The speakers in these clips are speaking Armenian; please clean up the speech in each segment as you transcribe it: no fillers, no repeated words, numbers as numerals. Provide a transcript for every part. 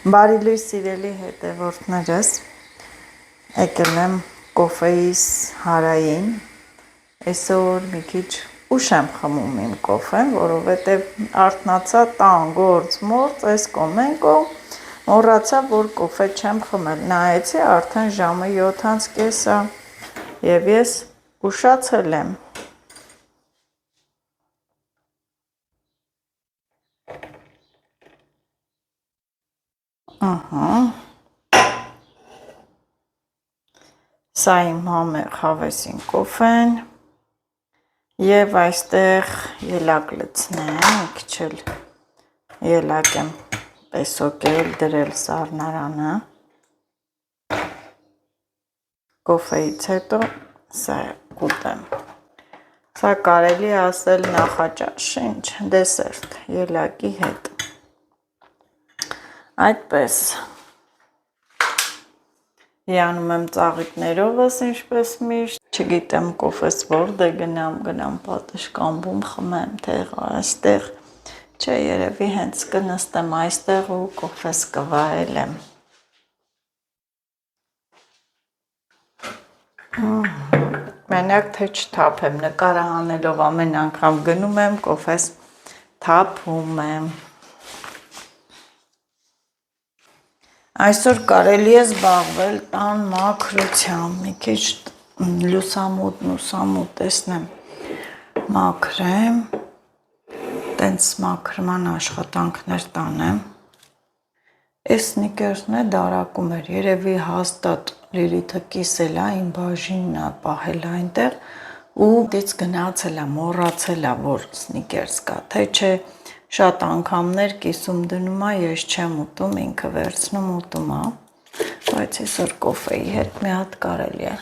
Բարի լույս սիրելի հետևորդներս, եկել եմ կոֆեիս հարային, այսօր մի քիչ ուշ եմ խմում իմ կոֆեն, որովհետև արթնացա տան գործ մորց, այս կոմենկո, մոռացա, որ կոֆե չեմ խմել, նայեցի արդեն ժամը 7:30 է և ես ուշացել եմ։ Սա իմ համեղ հավեսին կոֆեն և այստեղ ելակ լցնեմ, մի քիչ էլ ելակ եմ պեսոկել, դրել սառնարանը, կոֆեից հետո սա կուտեմ, սա կարելի է ասել նախաճաշ, ինչ, դեսերտ, ելակի հետ, այդպես, հիանում եմ ծաղիկներովս ինչպես միշտ, չգիտեմ կոֆես որտե գնամ պատշգամբում խմեմ, թե այստեղ, չէ երևի հենց կնստեմ այստեղ ու կոֆես կվայելեմ։ Մենակ թե չթափեմ, նկարը անելով ամեն անգամ գնում եմ, կոֆես թափում եմ։ Այսօր կարելի է զբաղվել տան մաքրությամբ, մի քիչ լուսամուտ տեսնեմ, մաքրեմ, տենց մաքրման աշխատանքներ տանեմ, այս սնիկերսն է դարակում էր, երևի հաստատ Լիլիթը կիսել է, իմ բաժինն է պահել այնտեղ ու դից գնացել է, մոռացել է, որ սնիկերս կա, թե չէ շատ անգամներ կիսում դնում է, ես չեմ ուտում, ինքը վերցնում ուտում է, բայց այսօր կոֆեի հետ մի հատ կարելի է։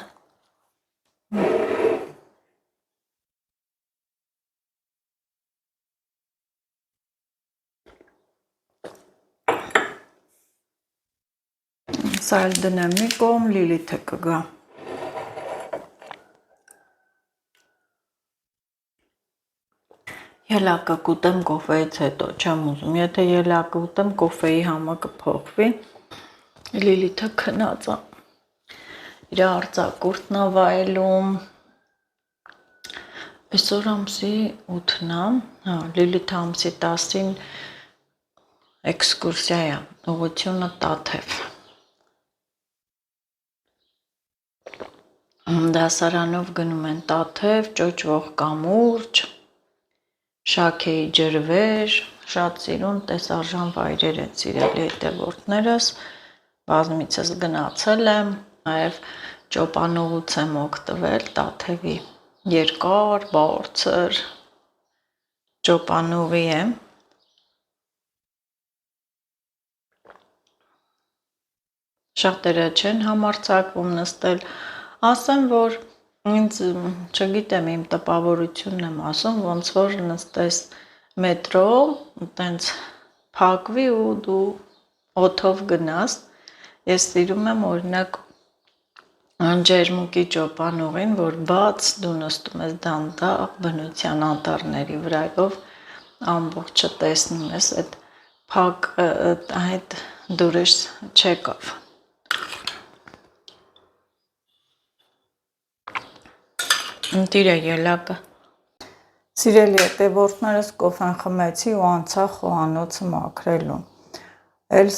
Սա էլ դնեմ մի կողմ, Լիլիթը կգա։ Ելակը կուտեմ կոֆեից հետո, չեմ ուզում, եթե ելակը ուտեմ, կոֆեի համը կփոխվի, Լիլիթը քնած է, իր արձակուրդն է վայելում, այսօր ամսի 8-ն է, Լիլիթը ամսի 10-ին էքսկուրսիա է, ուղղությունը Տաթև, դասարանով գնում են Տաթև, ճոճվող կամուրջ, շաքեի ջրվեժ, շատ սիրուն տեսարժան վայրեր են սիրելի հետևորդներս, բազմիցս գնացել եմ, նաև ճոպանուղուց եմ օգտվել Տաթևի երկար, բարձր ճոպանուղի է, շատերը չեն համարձակվում նստել, ասեմ, որ ինձ չգիտեմ իմ տպավորությունն եմ ասում, ոնց որ նստես մետրո, տենց փակվի ու դու օդով գնաս, ես սիրում եմ օրինակ ջերմուկի ճոպանուղին, որ բաց դու նստում ես դանդաղ բնության անտառների վրայով, ամբողջը տեսնում ես, այդ փակ այդ դուրս չեկավ։ Ընտիր է ելակը։ Սիրելի հետևորդներս կոֆեն խմեցի ու անցա խոհանոցը մաքրելուն, էլ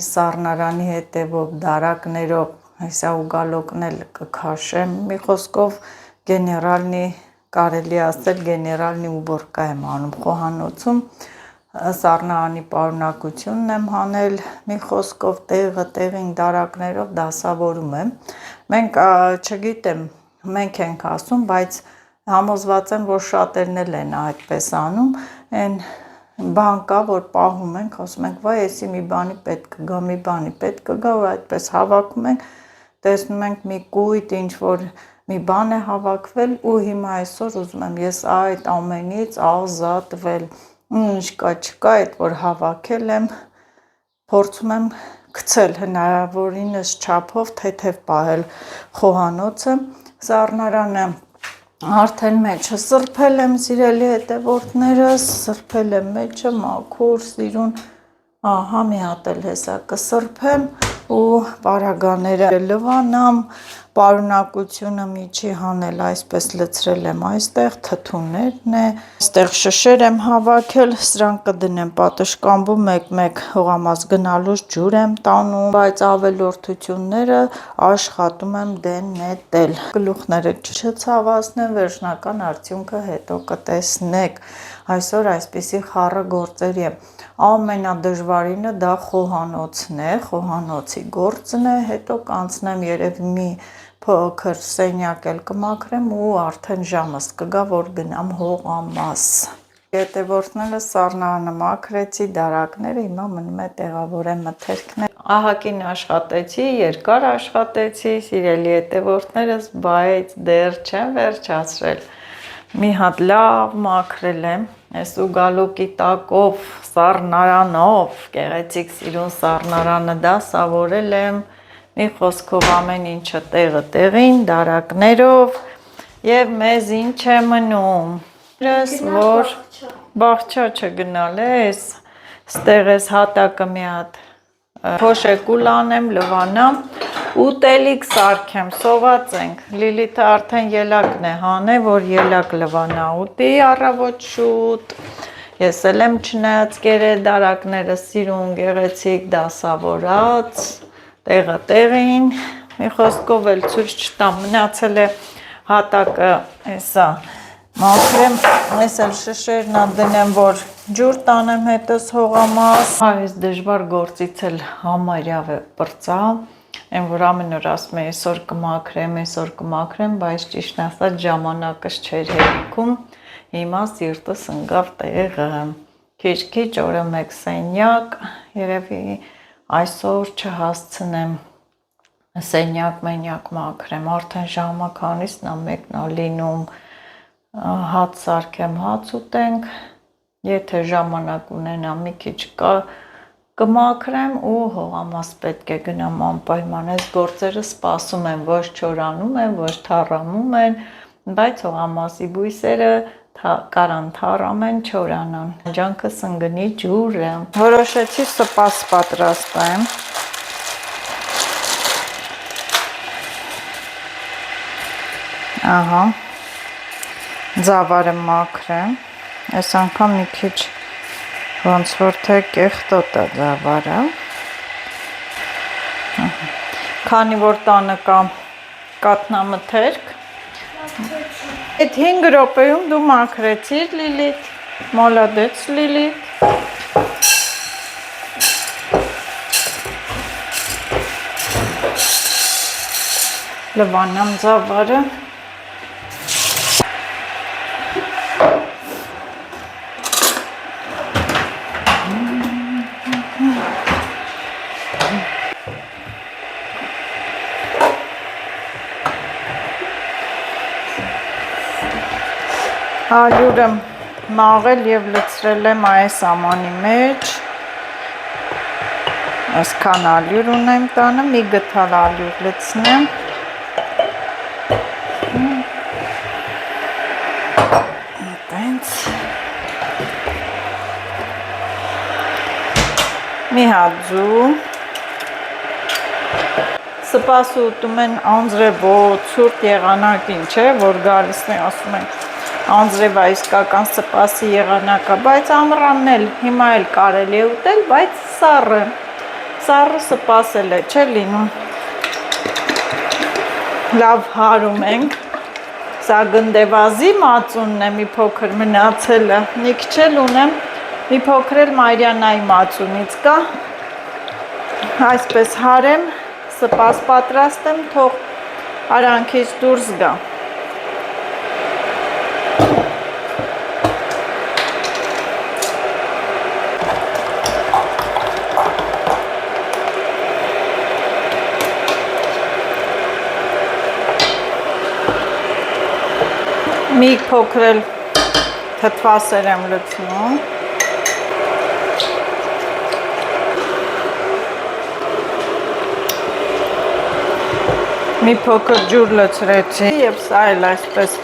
սառնարանի հետևով դարակներով, հեսա ուգալոկն էլ կքաշեմ, մի խոսքով գեներալնի, կարելի ասել գեներալնի ուբորկա եմ անում խոհանոցում, սառնարանի պարունակությունն եմ հանել, մի խոսքով տեղին դարակներով դասավորում եմ, մենք չգիտեմ, մենք ենք ասում, բայց համոզված եմ, որ շատերն էլ են այդպես անում, են բան կա, որ պահում ենք, ասում ենք, վայ, եսի մի բանի պետք կգա, ու այդպես հավաքում ենք, տեսնում ենք մի կույտ, ինչ-որ մի բան է հավաքվել, ու հիմա այսօր ուզում եմ ես այդ ամենից ազատվել, ինչ կա չկա, այդ որ հավաքել եմ, փորձում եմ գցել հնարավորինս չափով թեթև պահել խոհանոցը, սառնարանը արդեն մեջը սրբել եմ, սիրելի հետևորդներս, սրբել եմ մեջը, մաքուր, սիրուն, Ահա մի հատ էլ հեսա կսրբեմ ու պարագաները լվանամ, պարունակությունը միջի հանել այսպես լցրել եմ այստեղ, թթուներն է, այստեղ շշեր եմ հավաքել, սրանք կդնեմ պատշկամբում մեկ-մեկ հողամաս գնալուց ջուր եմ տանում, բայց ավելորդությունները աշխատում եմ դեն նետել, գլուխները չցավացնեմ, վերջնական արդյունքը հետո կտեսնեք, այսօր այսպիսի խառը գործերի եմ, ամենադժվարինը դա խոհանոցն է, խոհանոցի գործն է, հետո կանցնեմ երևի մի փոքր սենյակ էլ կմաքրեմ ու արդեն ժամս կգա, որ գնամ հողամաս։ Ետևորդները սառնարանը մաքրեցի, դարակները, հիմա մնում է տեղավորեմ մթերքներ։ Ահագին աշխատեցի, երկար աշխատեցի, սիրելի ետևորդներս, բայց դեռ չեմ վերջացրել։ Մի հատ լավ մաքրել եմ, այս ուգալոկի տակով, սառնարանով, գեղեցիկ սիրուն սառնարանը դասավորել եմ, մի խոսքով ամեն ինչը տեղը տեղին, դարակներով եւ մեզ ինչ է մնում, որ բաղչա չգնալ ես, ստեղ ես հատակը մի հատ փոշեկուլ անեմ, լվանամ, ուտելիք սարքեմ, սոված ենք, Լիլիթը արդեն ելակն է հանե, որ ելակ լվանա ուտի առավոտ շուտ, ես էլ եմ չնայած գերեդարակները սիրուն գեղեցիկ դասավորած, տեղը տեղին, մի խոսքով էլ ցույց չտամ, մնացել է հատակը, էսա, մաքրեմ, ես էլ շշերնա դնեմ, որ ջուր տանեմ հետս հողամաս, այս դժվար գործից էլ համարյա պրծա, են որ ամեն օր ասում եմ այսօր կմաքրեմ, բայց ճիշտն ասած ժամանակս չէր հերիքում, հիմա սիրտս ընկավ տեղը, քիչ-քիչ օրը մեկ սենյակ, երևի այսօր չհասցնեմ սենյակ մաքրեմ, արդեն ժամը քանիսն է մեկն է լինում, հաց սարքեմ, հաց ուտենք, եթե ժամանակ ունենամ մի քիչ կմաքրեմ ու հողամաս պետք է գնամ անպայման, այս գործերը սպասում են, ոչ չորանում են, ոչ թառամում են, բայց հողամասի բույսերը կարան թառամեն, չորանան, ջանքս ընկնի ջուրը, որոշեցի սպաս պատրաստեմ, ահա, ձավարը մաքրեմ, այս անգամ մի քիչ ոնց որ թե կեղտոտ է ձավարը, քանի որ տանը կա կաթնամթերք, այդ 5 րոպեում դու մաքրեցիր Լիլիթ, մոլադեց Լիլիթ, լվանամ ձավարը, ալյուրը մաղել և լցրել եմ այս ամանի մեջ, այսքան ալյուր ունեմ տանը, մի գթալ ալյուր լցնեմ, այտենց, մի հատ ձու, սպասը ուտում են անձրևոտ, ցուրտ եղանակին, չէ, որ գալիս է, ասում են, անձրևա իսկական սպասի եղանակա, բայց ամռանն էլ հիմա էլ կարելի է ուտել, բայց սառը սպասել է, չէ լինում, լավ հարում ենք, սա գնդևազի մածունն է մի փոքր մնացելը, մի քիչ էլ ունեմ, մի փոքր էլ Մարիանայի մածունից կա, այսպես հարեմ, սպաս պատրաստեմ, թող արանքից դուրս գա, մի փոքր էլ թթվասեր եմ լցնում, մի փոքր ջուր լցրեցի և սա էլ այսպես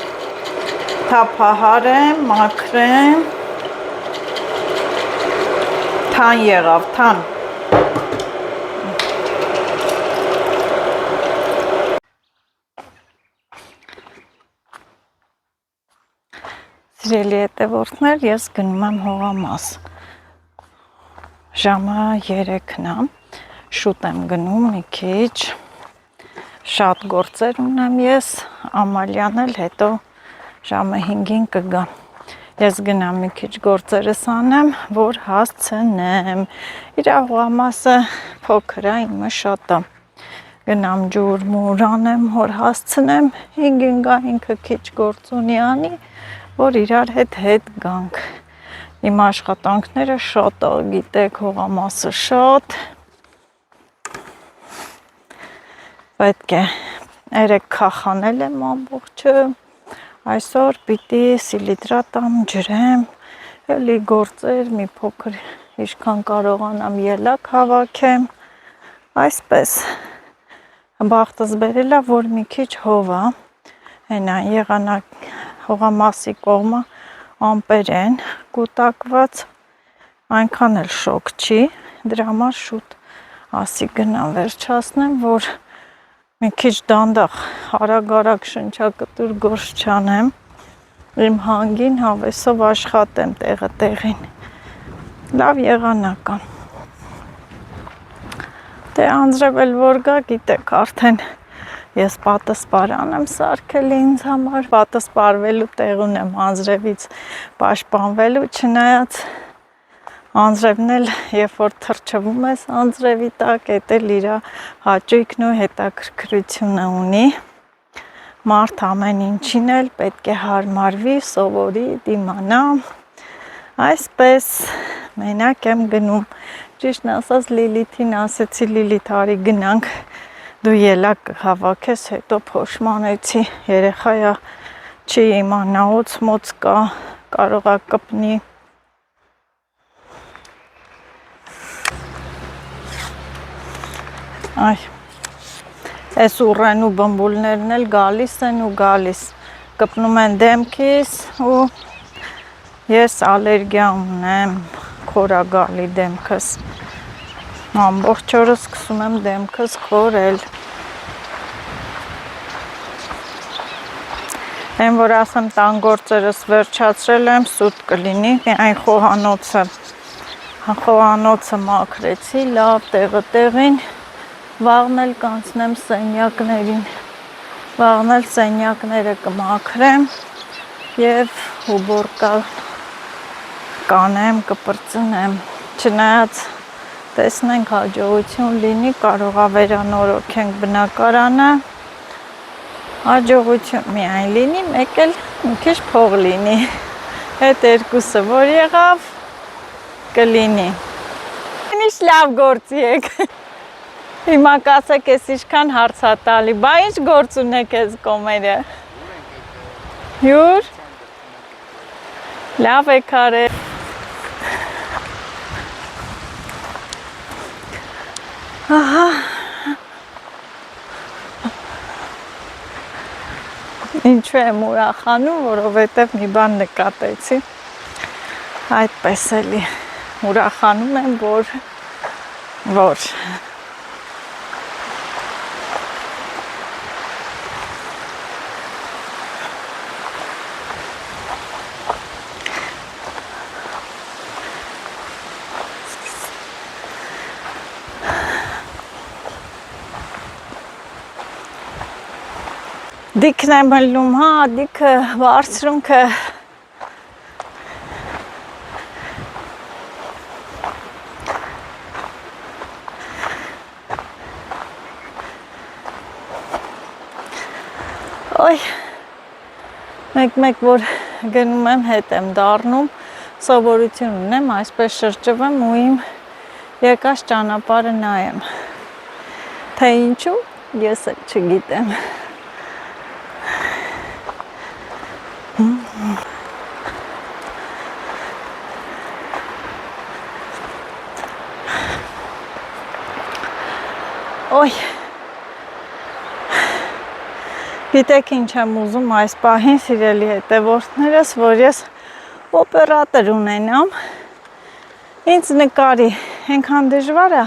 թափահարեմ, մաքրեմ, Թան եղավ, թան։ Սիրելի հետևորդներ, ես գնում եմ հողամաս։ Ժամը 3-ն է, շուտ եմ գնում մի քիչ, շատ գործեր ունեմ ես, Ամալյան էլ հետո ժամը 5-ին կգա։ Ես գնամ մի քիչ գործերս անեմ, որ հասցնեմ։ Իր հողամասը փոքր է, իմը շատ է։ Գնամ ջուր մուր անեմ, որ հասցնեմ, 5-ին գա, ինքը քիչ գործ ունի անի, որ իրար հետ գանք։ Իմ աշխատանքները շատ է, գիտեք, հողամասը շատ։ Պետք է երեք քախանել եմ ամբողջը, այսօր պիտի սիլիտրատամ, ջրեմ, էլի գործեր, մի փոքր ինչքան կարողանամ ելակ հավաքեմ, այսպես։ Բախտս բերել է, որ մի քիչ հով է, հենա եղանակ հողամասի կողմը ամպեր են կուտակված, այնքան էլ շոկ չի, դրա համար շուտ ասի գնամ վերջացնեմ, որ մի քիչ դանդաղ արագ շնչակտուր գործ չանեմ, իմ հանգին հավեսով աշխատեմ տեղը տեղին, լավ եղանակ է։ Դե անձրև էլ որ գա, գիտեք, արդեն ես պատասպարան եմ սարքել ինձ համար, պատասպարվելու տեղ ունեմ անձրևից պաշտպանվելու, չնայած անձրևն էլ, երբ որ թրջվում ես անձրևի տակ, էդ էլ իր հաճույքն ու հետաքրքրությունը ունի։ Մարդ ամեն ինչին էլ պետք է հարմարվի, սովորի, դիմանա։ Այսպես մենակ եմ գնում, ճիշտն ասած Լիլիթին ասեցի, Լիլիթ արի գնանք, դու ելակ հավաքես, հետո փոշմանեցի, երեխայա չի իմանա, օծմոց կա, կարող է կպնի։ Այ, այս ուռեն ու բմբուլներն էլ գալիս են ու գալիս, կպնում են դեմքիս ու ես ալերգիա ունեմ, քորագալի դեմքս, ամբողջ օրը սկսում եմ դեմքս քորել։ Եմ որ ասեմ տան գործերս վերջացրել եմ, սուտ կլինի, այն խոհանոցը մաքրեցի, լավ տեղը տեղին, վաղն էլ կանցնեմ սենյակներին, վաղն էլ սենյակները կմաքրեմ և ուբորկա կանեմ, կպրծնեմ, չնայած տեսնենք հաջողություն լինի, կարող է վերանորոգենք բնակարանը, հաջողություն միայն լինի, մեկ էլ մի քիչ փող լինի, հետ երկուսը որ եղավ, կլինի։ Ինչ լավ գործի եք, հիմա կասեք ես ինչքան հարցատալի, բա ինչ գործ ունեք ես կոմերը, հյուր, լավ եք արել։ Ահա, ինչու եմ ուրախանում, որովհետև մի բան նկատեցի, այդպես էլի ուրախանում եմ, որ դիքն եմ հլնում, հա, դիքը, բարձրունքը, ոյ, մեկ որ գնում եմ, հետ եմ դառնում, սովորություն ունեմ, այսպես շրջվեմ ու իմ եկած ճանապարհը նայեմ, թե ինչու, ես էլ չգիտեմ։ Ոյ, գիտեք ինչ եմ ուզում այս պահին, սիրելի հետևորդներս, որ ես օպերատոր ունենամ, Ինձ նկարի, այնքան դժվար է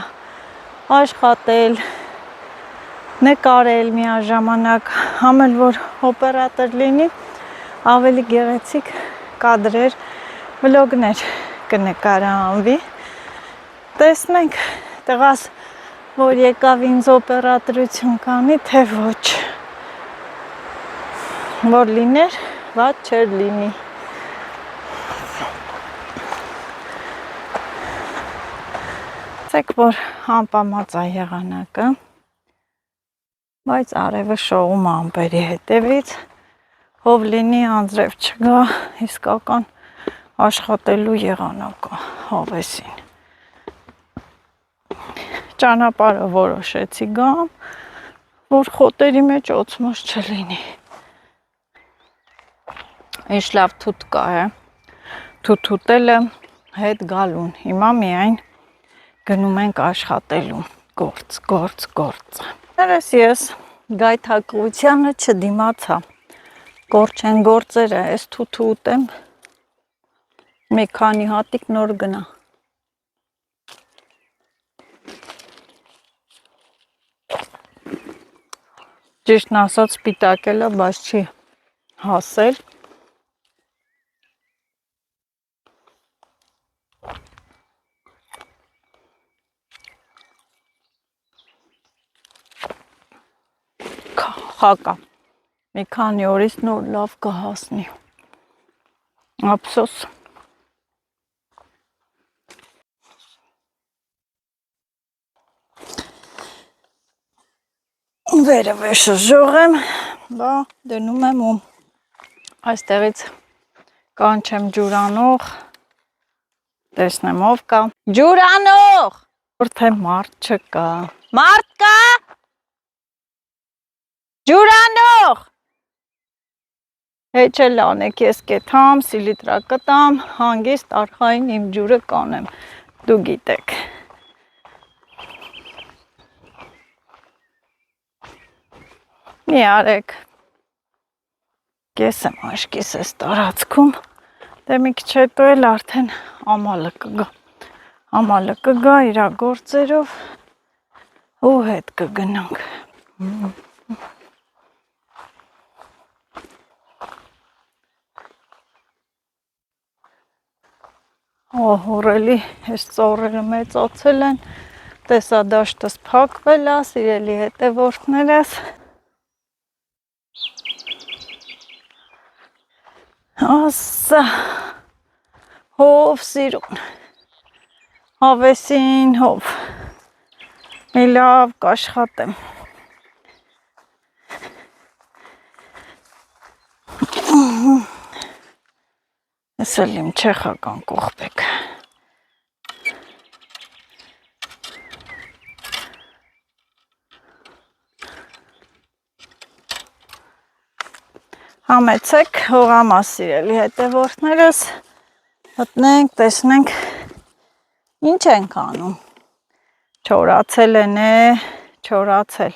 աշխատել, նկարել միաժամանակ, համել որ օպերատոր լինի, ավելի գեղեցիկ կադրեր, վլոգներ կնկարանվի։ Տեսնենք տղաս, որ եկավ ինձ օպերատորություն կանի, թե ոչ, որ լիներ, վատ չէր լինի։ Ցեք որ անպամած է եղանակը, բայց արևը շողում ամպերի հետևից, ով լինի անձրև չգա, իսկական աշխատելու եղանակը հավեսին։ Ճանապարհը որոշեցի գամ, որ խոտերի մեջ օծմոց չլինի։ Ինչ լավ թութ կա է, թութուտելը հետ գալուն, հիմա միայն գնում ենք աշխատելու, գործ։ Ներս ես գայթակղությանը չդիմացա, գործ են գործերը, ես թութու ուտեմ, մի քանի հատիկ նոր գնա։ Ճիշտն ասած սպիտակելը, բայց չի հասել։ Խակա, մի քանի օրից նոր լավ կհասնի, ափսոս։ Վերը վեշը ժողեմ, բա դնում եմ ու այստեղից կանչեմ ջուրանող, տեսնեմ ով կա։ Ջուրանող, որ թե մարդ չկա, մարդ կա, ջուրանող, Հեչ էլ անեք, ես կեթամ, սիլիտրա կտամ, հանգիստ արխային իմ ջուրը կանեմ, դու գիտեք։ Մի արեք, կես եմ աշկիս ես տարածքում, դե մի քիչ հետո էլ արդեն ամալը կգա իրա գործերով ու հետ կգնանք։ Հորելի, ես ծորերը մեծացել են, տեսադաշտս փակվել է, սիրելի հետևորդներս։ Ասա, հով սիրուն, հավեսին հով, մի լավ կաշխատեմ։ Ես էլ իմ չեխական կողպեք։ Համեցեք, հողամաս սիրելի հետևորդներս, մտնենք, տեսնենք, ինչ ենք անում։ Չորացել են է, չորացել։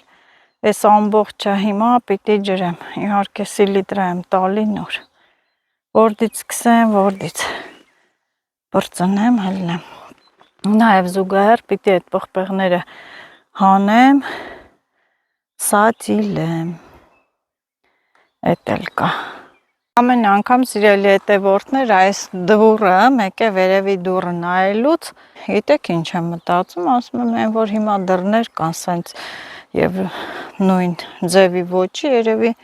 Ես ամբողջը հիմա պիտի ջրեմ, իհարկե սիլիտրա եմ տալի նոր։ Որդից սկսեմ, որդից բրծնեմ, հլնեմ։ Նաև զուգահեռ պիտի այդ պղպեղները հանեմ, սատիլեմ, էտ էլ կա։ Ամեն անգամ սիրելի հետևորդներ այս դուռը, մեկ է վերևի դուռը նայելուց, գիտեք ինչ եմ մտածում, ասում եմ, որ հիմա դռներ կան սենց և նույն ձևի ոճի, երևի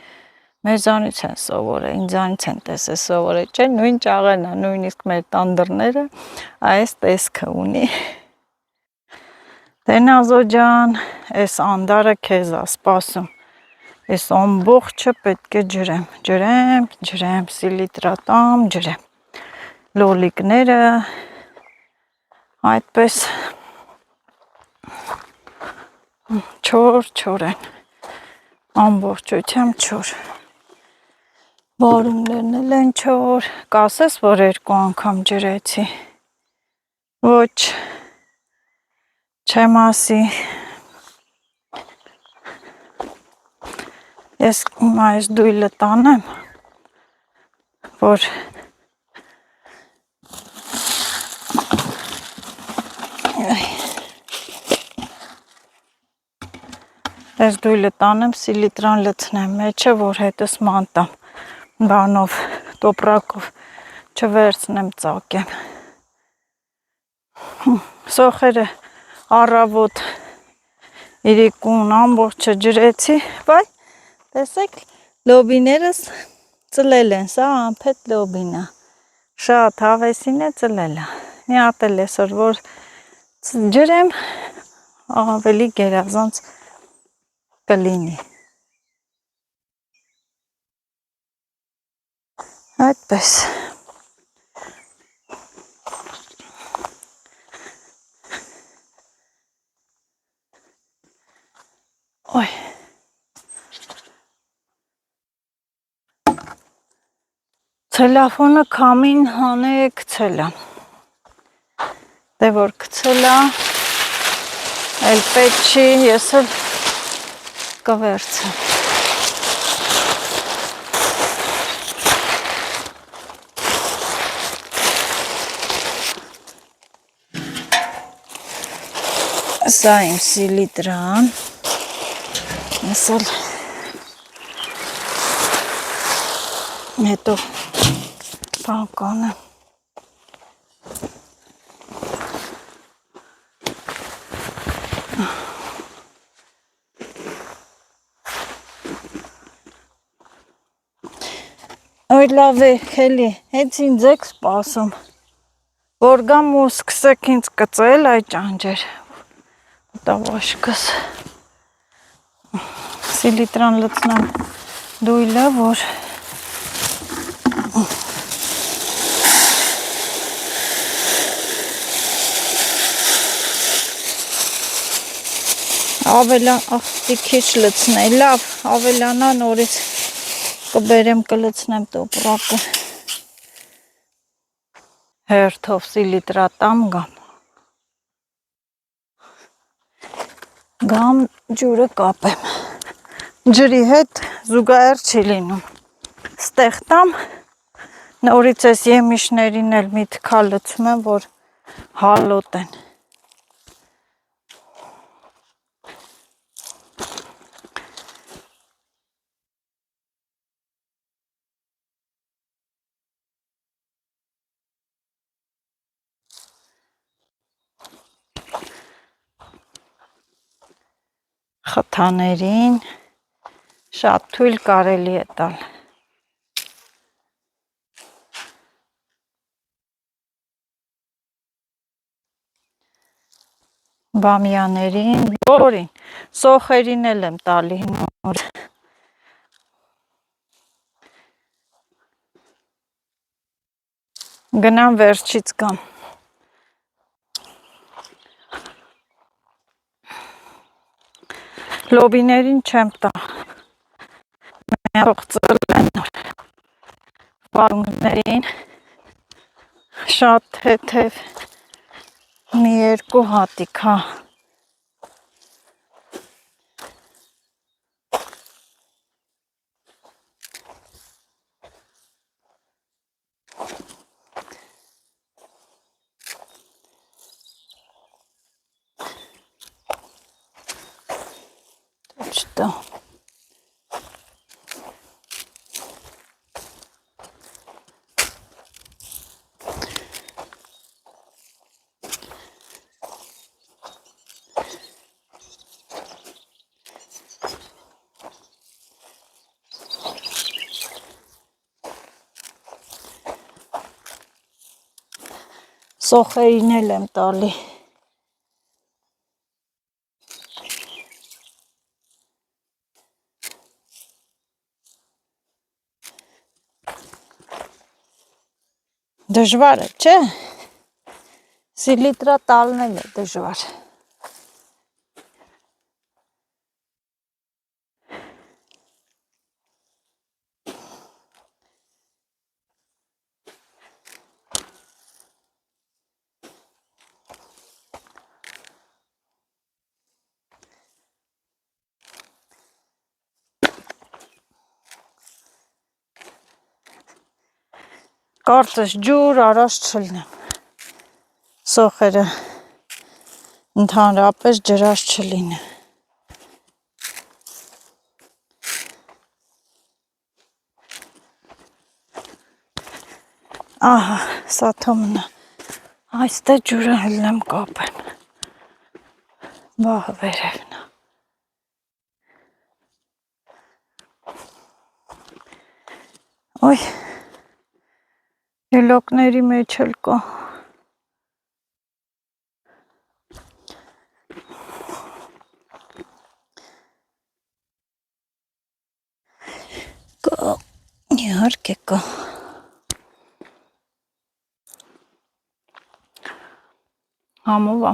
մեզանից են սովորել, ինձանից են տեսել սովորել, չէ, նույն ճաղերն է, նույնիսկ մեր տան դռները այս տեսքը ունի։ Դե Նազո ջան, այս անդարը քեզ է սպասում, այս ամբողջը պետք է ջրեմ, սիլիտրա տամ, ջրեմ, լոլիկները, այդպես չոր են, ամբողջությամբ չոր, բարումներն էլ են չոր, կասես, որ 2 անգամ ջրեցի, ոչ, չեմ ասի, ես հիմա այս դույլը տանեմ, որ Ես դույլը տանեմ, սիլիտրան լցնեմ մեջը, որ հետս մանտամ բանով, տոպրակով չվերցնեմ ծակեմ։ Սոխերը առավոտ իրիկուն ամբողջը ջրեցի, բայ, տեսեք, լոբիներս ծլել են, սա անփետ լոբինա, շատ հավեսին է ծլելը, մի հատ էլ այսօր, որ ջրեմ, ավելի գերազանց կլինի։ Այդպես։ Ոյ։ Ցելոֆոնը քամին հանե գցել է։ Դե որ գցել է, էլ պետք չի, ես էլ կվերցեմ։ Սա իմ սիլիտրան, ես էլ հետո բանկանը Ոյ լավ է, Քելի, հենց ինձ եք սպասում, որ գամ ու սկսեք ինձ կծել այդ ճանջեր, տավաշկս, սիլիտրան լցնեմ դույլը, որ քիչ լցնեի, լավ, ավելանա նորից կբերեմ կլցնեմ տոպրակը, հերթով սիլիտրատամ գամ ջուրը կապեմ, ջրի հետ զուգահեռ չի լինում, ստեղ տամ, նորից ես եմիշներին էլ մի թքա լցում եմ, որ հալոտ են, խթաներին շատ թույլ կարելի է տալ։ Բամյաներին, բոլորին, սոխերին էլ եմ տալի նոր։ Գնամ վերջից գամ։ Լոբիներին չեմ տա։ Թող ծլեն նոր։ Վարունգներին շատ թեթև մի երկու հատիկ, հա։ Չտա։ Սոխերին էլ եմ տալի։ Դժվար է, չէ՞։ Սիլիտրա տալն էլ է դժվար։ Կարծես ջուր արած չլինեմ, սոխերը ընդհանրապես ջրած չլինեն։ Ահա, սա թոմնա։ Այստեղ ջուրը հելնեմ կապեմ։ Բահը վերևն է։ Ոյ, ելոկների մեջ էլ կա։ Կա, իհարկե կա։ Համովա։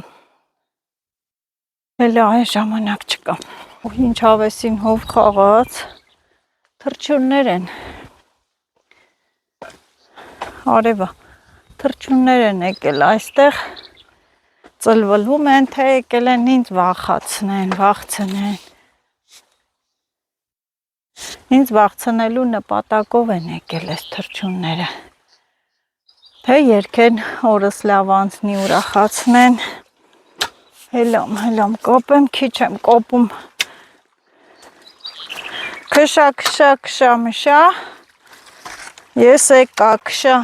Հելա այ ժամանակ չկա։ Ինչ հավեսին հով խաղաց, թռչուններ են։ Արևա, թռչուններ են եկել այստեղ, ծլվլվում են, թե եկել են ինձ վախցնեն։ Ինձ վախցնելու նպատակով են եկել այս թռչունները։ Թե երկեն օրս լավ անցնի, ուրախացնեն։ Հելամ, կոպեմ, քիչ եմ կոպում։ Քշա, մշա։ Ես եկա, քշա։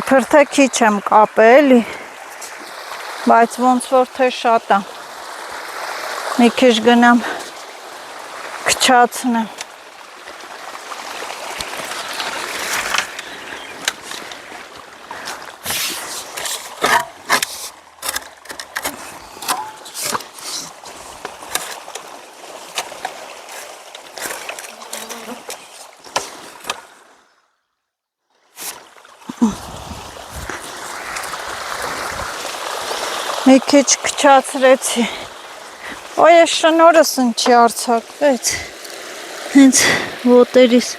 Իբր թե քիչ եմ կապել, բայց ոնց որ թե շատ է։ Մի քիչ գնամ քչացնեմ։ Մի քիչ քչացրեցի։ Ոյ, ես շնորհս ինչի արձակվեց։ Հենց ոտերիս։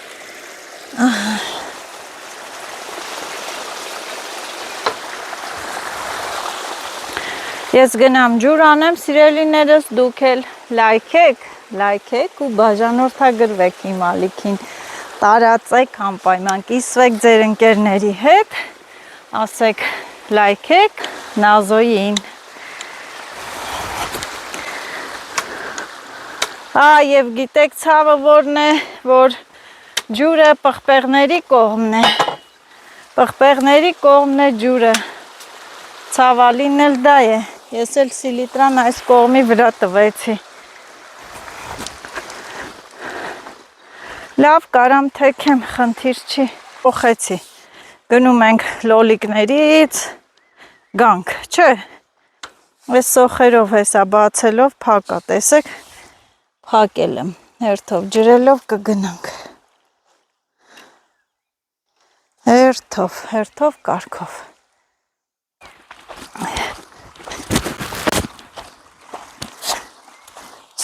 Ես գնամ ջուր անեմ, սիրելիներս, դուք էլ լայքեք ու բաժանորդագրվեք իմ ալիքին։ Տարածեք, անպայման կիսվեք ձեր ընկերների հետ, ասեք լայքեք Նազոյին։ Եվ գիտեք ցավը որն է, որ ջուրը պղպեղների կողմն է։ Պղպեղների կողմն է ջուրը։ Ցավալին էլ դա է։ Ես էլ սիլիտրան այս կողմի վրա տվեցի։ Լավ, կարամ թեքեմ, խնդիր չի։ Փոխեցի։ Գնում ենք լոլիկներից, գանք, չէ։ Այս սոխերով հեսա բացելով փակա, տեսեք, փակել եմ, հերթով ջրելով կգնանք։ Հերթով կարգով։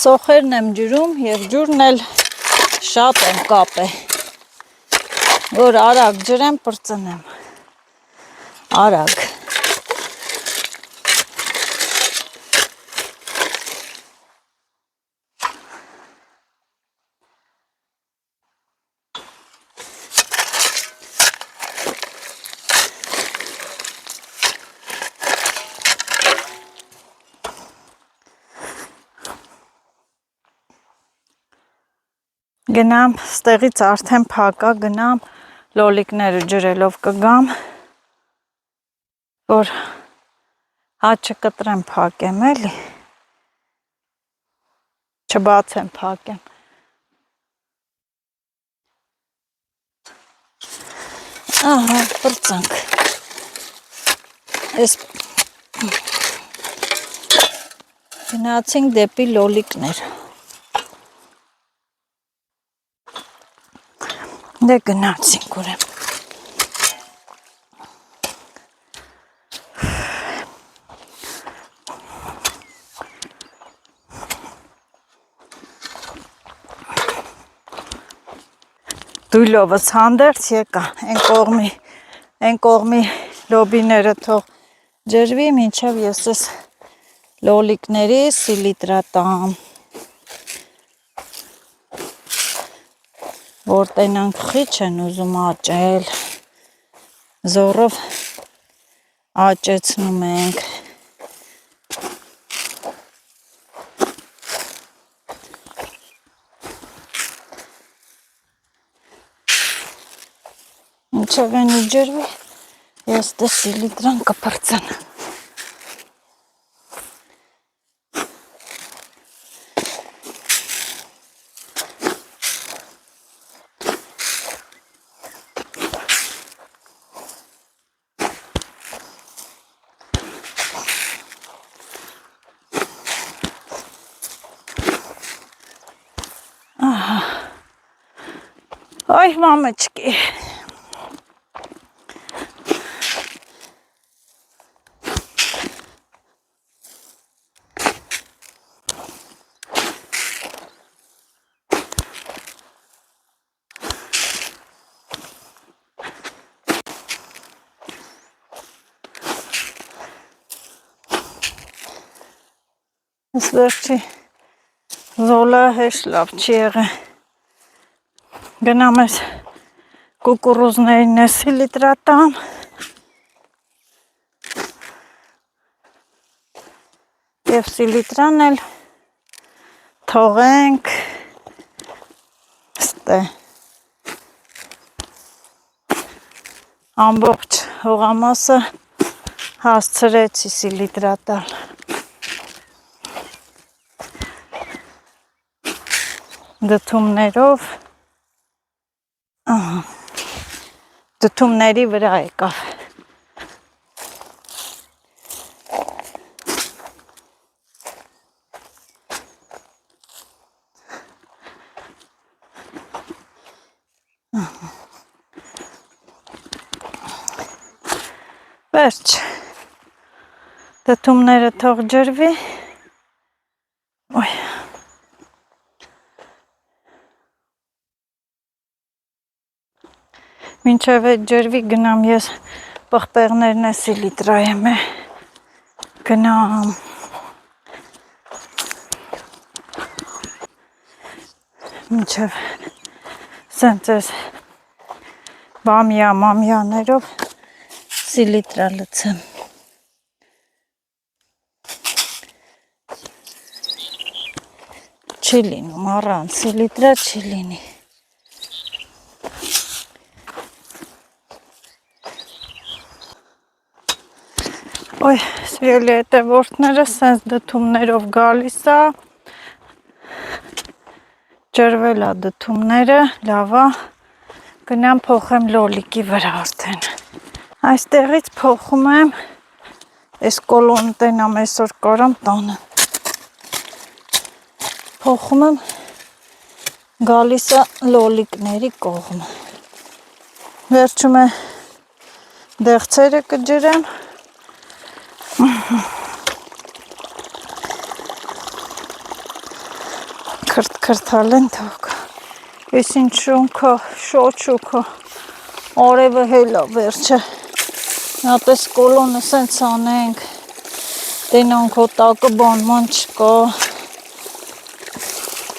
Սոխերն եմ ջրում և ջուրն էլ շատ եմ կապե, որ արագ ջրեմ պրծնեմ, արագ։ Գնամ, ստեղից արդեն փակա, գնամ, լոլիկները ջրելով կգամ, որ հաճը կտրեմ փակեմ էլի, չբացեմ փակեմ։ Ահա, պրծանք։ Ես գնացինք դեպի լոլիկներ։ Դե գնացինք ուրեմն։ Դույլովս հանդերձ եկա, են կողմի լոբիները թող ջրվի, մինչև ես ես լոլիկների սիլիտրա տամ, որ տենանք խիչ են ուզում աճել, զորով աճեցնում ենք։ Մինչև են իջրվի, ես դե սիլիտրան կպրծնեմ։ Ой, мамочки. Ես վերջի զոլա հեշտ լավ չի եղել։ Գնամ ես կուկուրուզներին է սիլիտրատամ։ Եվ սիլիտրան էլ թողենք ստե։ Ամբողջ հողամասը հասցրեցի սիլիտրատալ։ Դդումներով, դդումների վրա եկավ։ Վերջ, դդումները թող ջրվի, մինչև այդ ջրվի գնամ ես պղպեղներն է սիլիտրայեմ է, գնամ, մինչև սենց ես մամյաներով սիլիտրա լցեմ։ Չի լինում, առանց սիլիտրա չի լինի։ Ոյ, սիրելի հետևորդները, սենց դդումներով գալիս է, ջրվել է դդումները, լավա, գնամ փոխեմ լոլիկի վրա արդեն։ Այստեղից փոխում եմ, այս կոլոնը տենամ այսօր կարամ տանը։ Փոխում եմ, գալիս է լոլիկների կողմը։ Վերջում է դեղցերը կջրեմ, քրթքրթալ են թող, ես ինչ շունքը, շոչուքը, արևը հելա վերջը, նատես կոլոնը սենց անենք, տենանք հոտակը բանման չկա,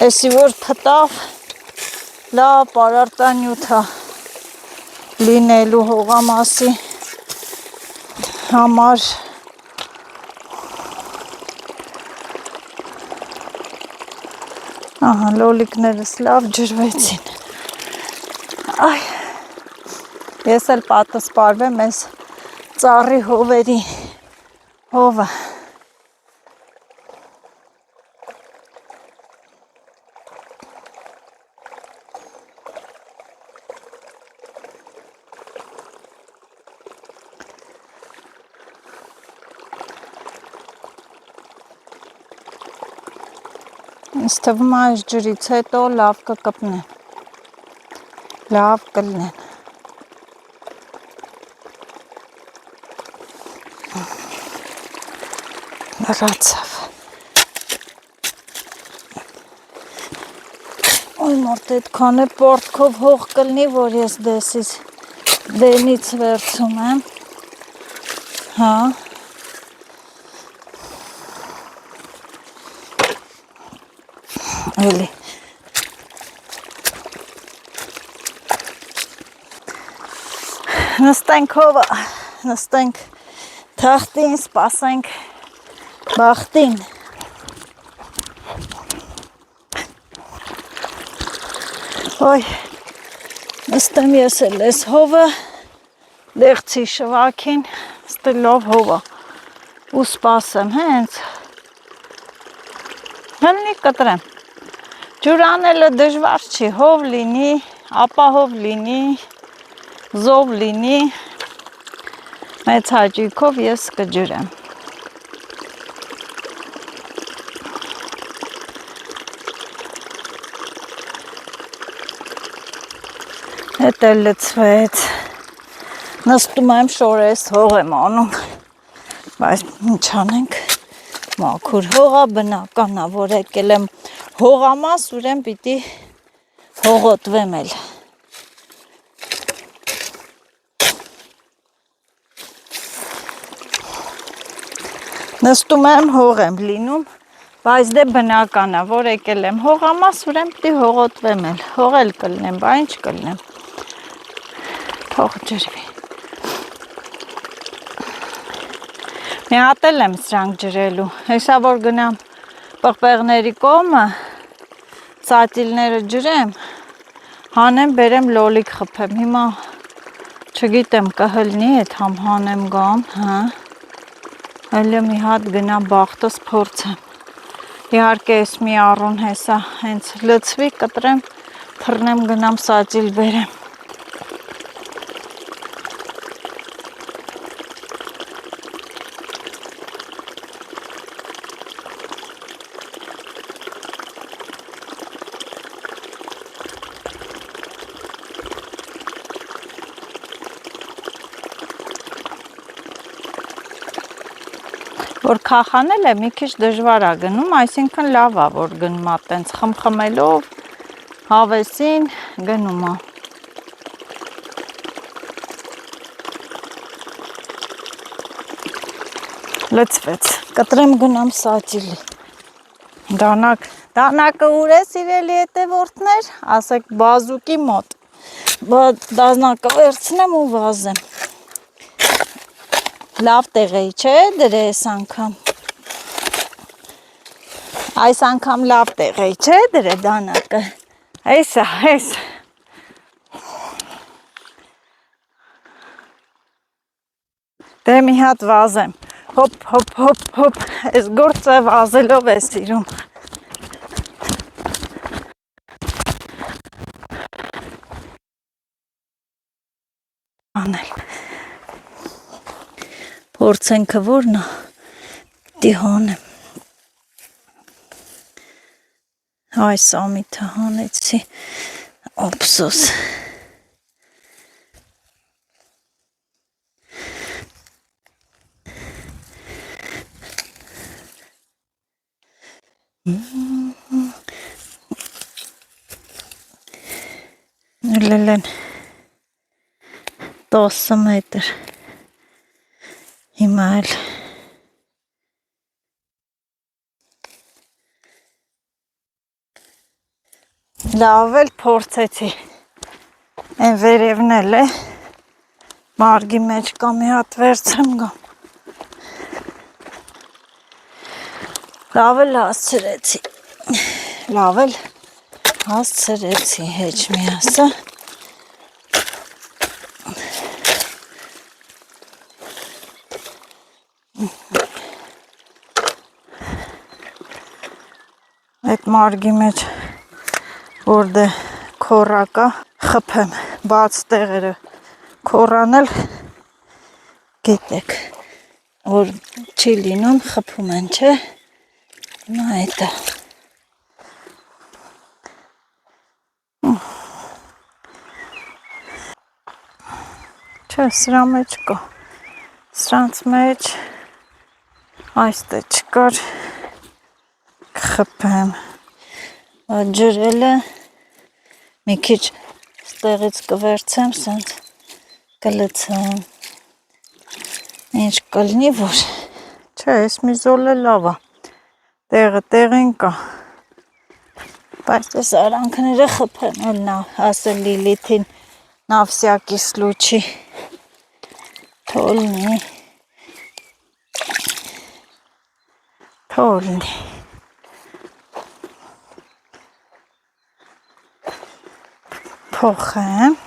եսի որ թտավ, լավ պարարտանյութ է լինելու հողամասի համար, ահա, լոլիկներս լավ ջրվեցին, այ, ես էլ պատս պարվեմ ես ծառի հովերի հովը, ինձ թվում է այս ջրից հետո լավ կկպնեն, լավ կլինեն։ Լրացավ։ Ոյ մարդ այդքան է պորտքով հող կլնի, որ ես դենից վերցում եմ, հա, էլի, Նստենք հովը, նստենք թղթին, սպասենք բախտին։ Ոյ, նստեմ ես էլ ես հովը, դեղցի շվակին, ստելով հովը ու սպասեմ, հենց հննի կտրեմ։ Ջուր անելը դժվար չի, հով լինի, ապահով լինի, զով լինի, մեծ հաճույքով ես կջրեմ։ Հետ էլ լծվեց, նստում եմ շորես հող եմ անում, բայց ինչ անենք, մաքուր հողա բնականա, որ եկել եմ հողամաս, ուրեն պիտի հողոտվեմ էլ։ Նստում եմ, հող եմ լինում, բայց դե բնականա, որ եկել եմ հողամաս, ուրեն պիտի հողոտվեմ էլ, հող էլ կլնեմ, բա ինչ կլնեմ, թող ջրվի։ Մի հատ էլ եմ սրանք ջրելու, հեսա որ գնամ պղպեղների կողմը, սատիլները ջրեմ, հանեմ, բերեմ լոլիկ խփեմ, հիմա չգիտեմ կհլնի էդ համ հանեմ գամ, հա, հələ մի հատ գնամ բախտս փորձեմ, իհարկե ես մի առուն հեսա հենց լծվի կտրեմ, թռնեմ գնամ սատիլ բերեմ։ Որ քախանել է, մի քիչ դժվար է գնում, այսինքն լավ է, որ գնում է տենց խմխմելով, հավեսին գնում է։ Լծվեց, կտրեմ գնամ սատիլի։ Դանակը ուր է սիրելի հետևորդներ, ասեք բազուկի մոտ, դանակը վերցնեմ ու վազեմ։ Լավ տեղեի չէ դրե այս անգամ։ Այս անգամ լավ տեղեի չէ դրե դանակը։ Այսա, այս։ Դե մի հատ վազեմ։ Հոպ, հոպ, հոպ, հոպ։ Այս գործը վազելով է սիրում։ Անել։ Փորձենքը որն է, դի հանեմ։ Այս ամիթը հանեցի, օպսոս։ Լելեն 10 մետր։ Հիմա էլ լավ էլ փորձեցի, են վերևն էլ է, մարգի մեջ կա մի հատ վերցեմ գամ, լավ էլ հասցրեցի, հեչ մի ասա, այդ մարգի մեջ որ դե քորակա խփեմ, բաց տեղերը քորանել, գիտեք, որ չի լինում, խփում են, չէ, նա էտա, չէ, սրա մեջ կա, սրանց մեջ, այստե չկար, կխփեմ, ջրելը, մի քիչ ստեղից կվերցեմ, սենց կլցեմ, ինչ կլնի, որ, չէ, ես մի զոլ է լավ է, տեղը տեղին կա, բայց ես արանքները խփեմ, էլ նա ասել Լիլիթին նավսյակի սլուչի, Թոլնի։ Թոլնի։ Փոխեմ։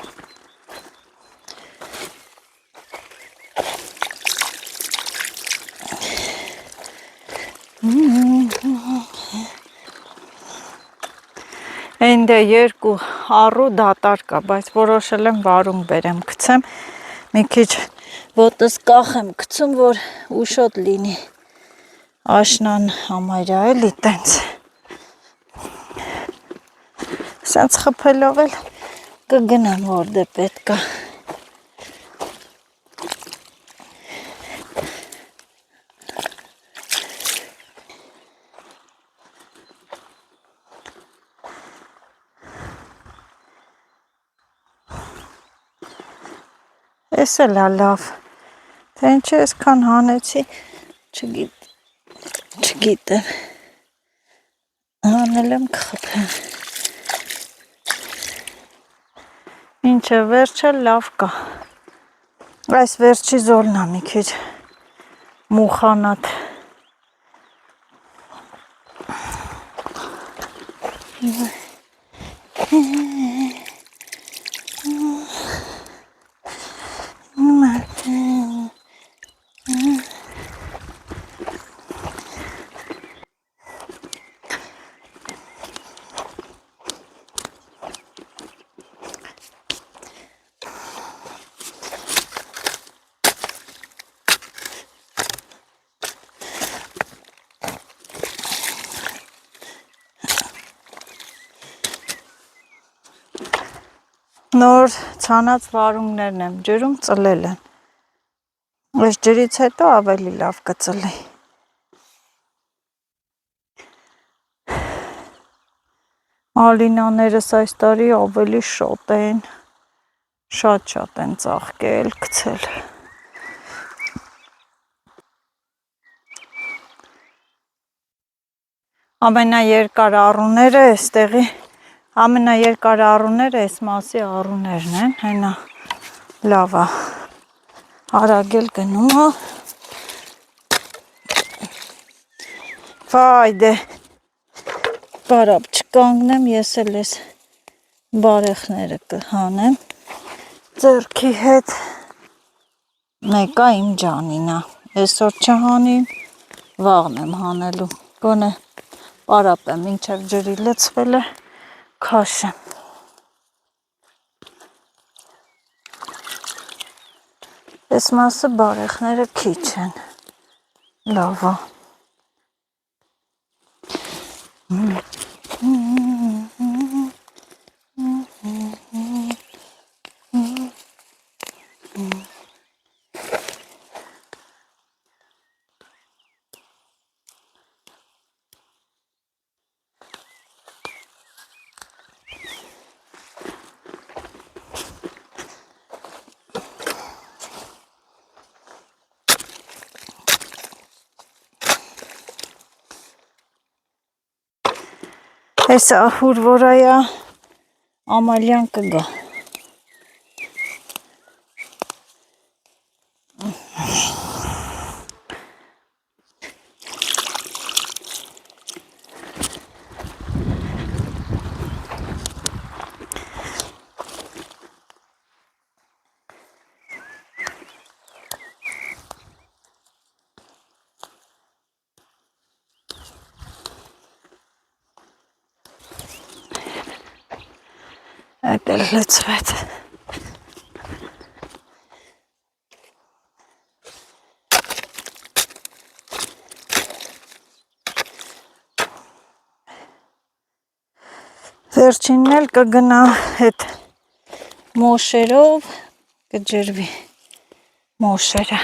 Այնտե երկու առու դատար կա, բայց որոշել եմ վարունգ բերեմ, գցեմ, մի քիչ ոտս կախեմ, գցում, որ ուշոտ լինի, աշնան համարյա էլի տենց, սենց խփելով էլ կգնամ, որ դե պետք է, Էս էլ է լավ, թե ինչ է այսքան հանեցի, չգիտեմ, հանել եմ կխփեմ, ինչ է վերջը լավ կա, այս վերջի զոլն է մի քիչ մուխանատ, նոր ցանած վարունգներն եմ ջրում, ծլել են, այս ջրից հետո ավելի լավ կծլի, մալինաներս այս տարի ավելի շոտ են, շատ են ծաղկել, գցել, ամենաերկար առուները էստեղի, ամենաերկար առուները այս մասի առուներն են, հենա լավ է, արագ էլ գնում է, վայ դե, բարապ չկանգնեմ, ես էլ ես բարեխները կհանեմ, ձեռքի հետ, մեկա իմ ջանինա, այսօր չհանիմ, վաղն եմ հանելու, գոնե բարապ եմ, մինչև ջրի լցվել է, քաշեմ, այս մասը բարեխները քիչ են, լավ է, այս ահուր որ այա ամալյան կգա, այդ էլ լցվեց, վերջինն էլ կգնա հետ մոշերով, կջրվի մոշերը,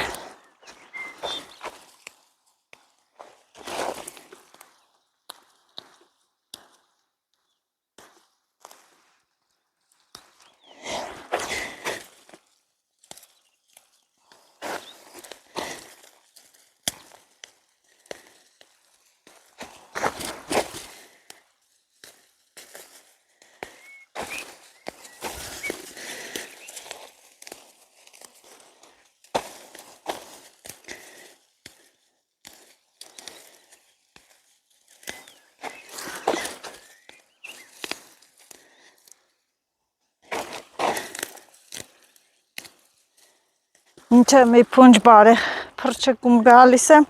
Ինչը մի փունջ բարե փրչկում գալիս եմ,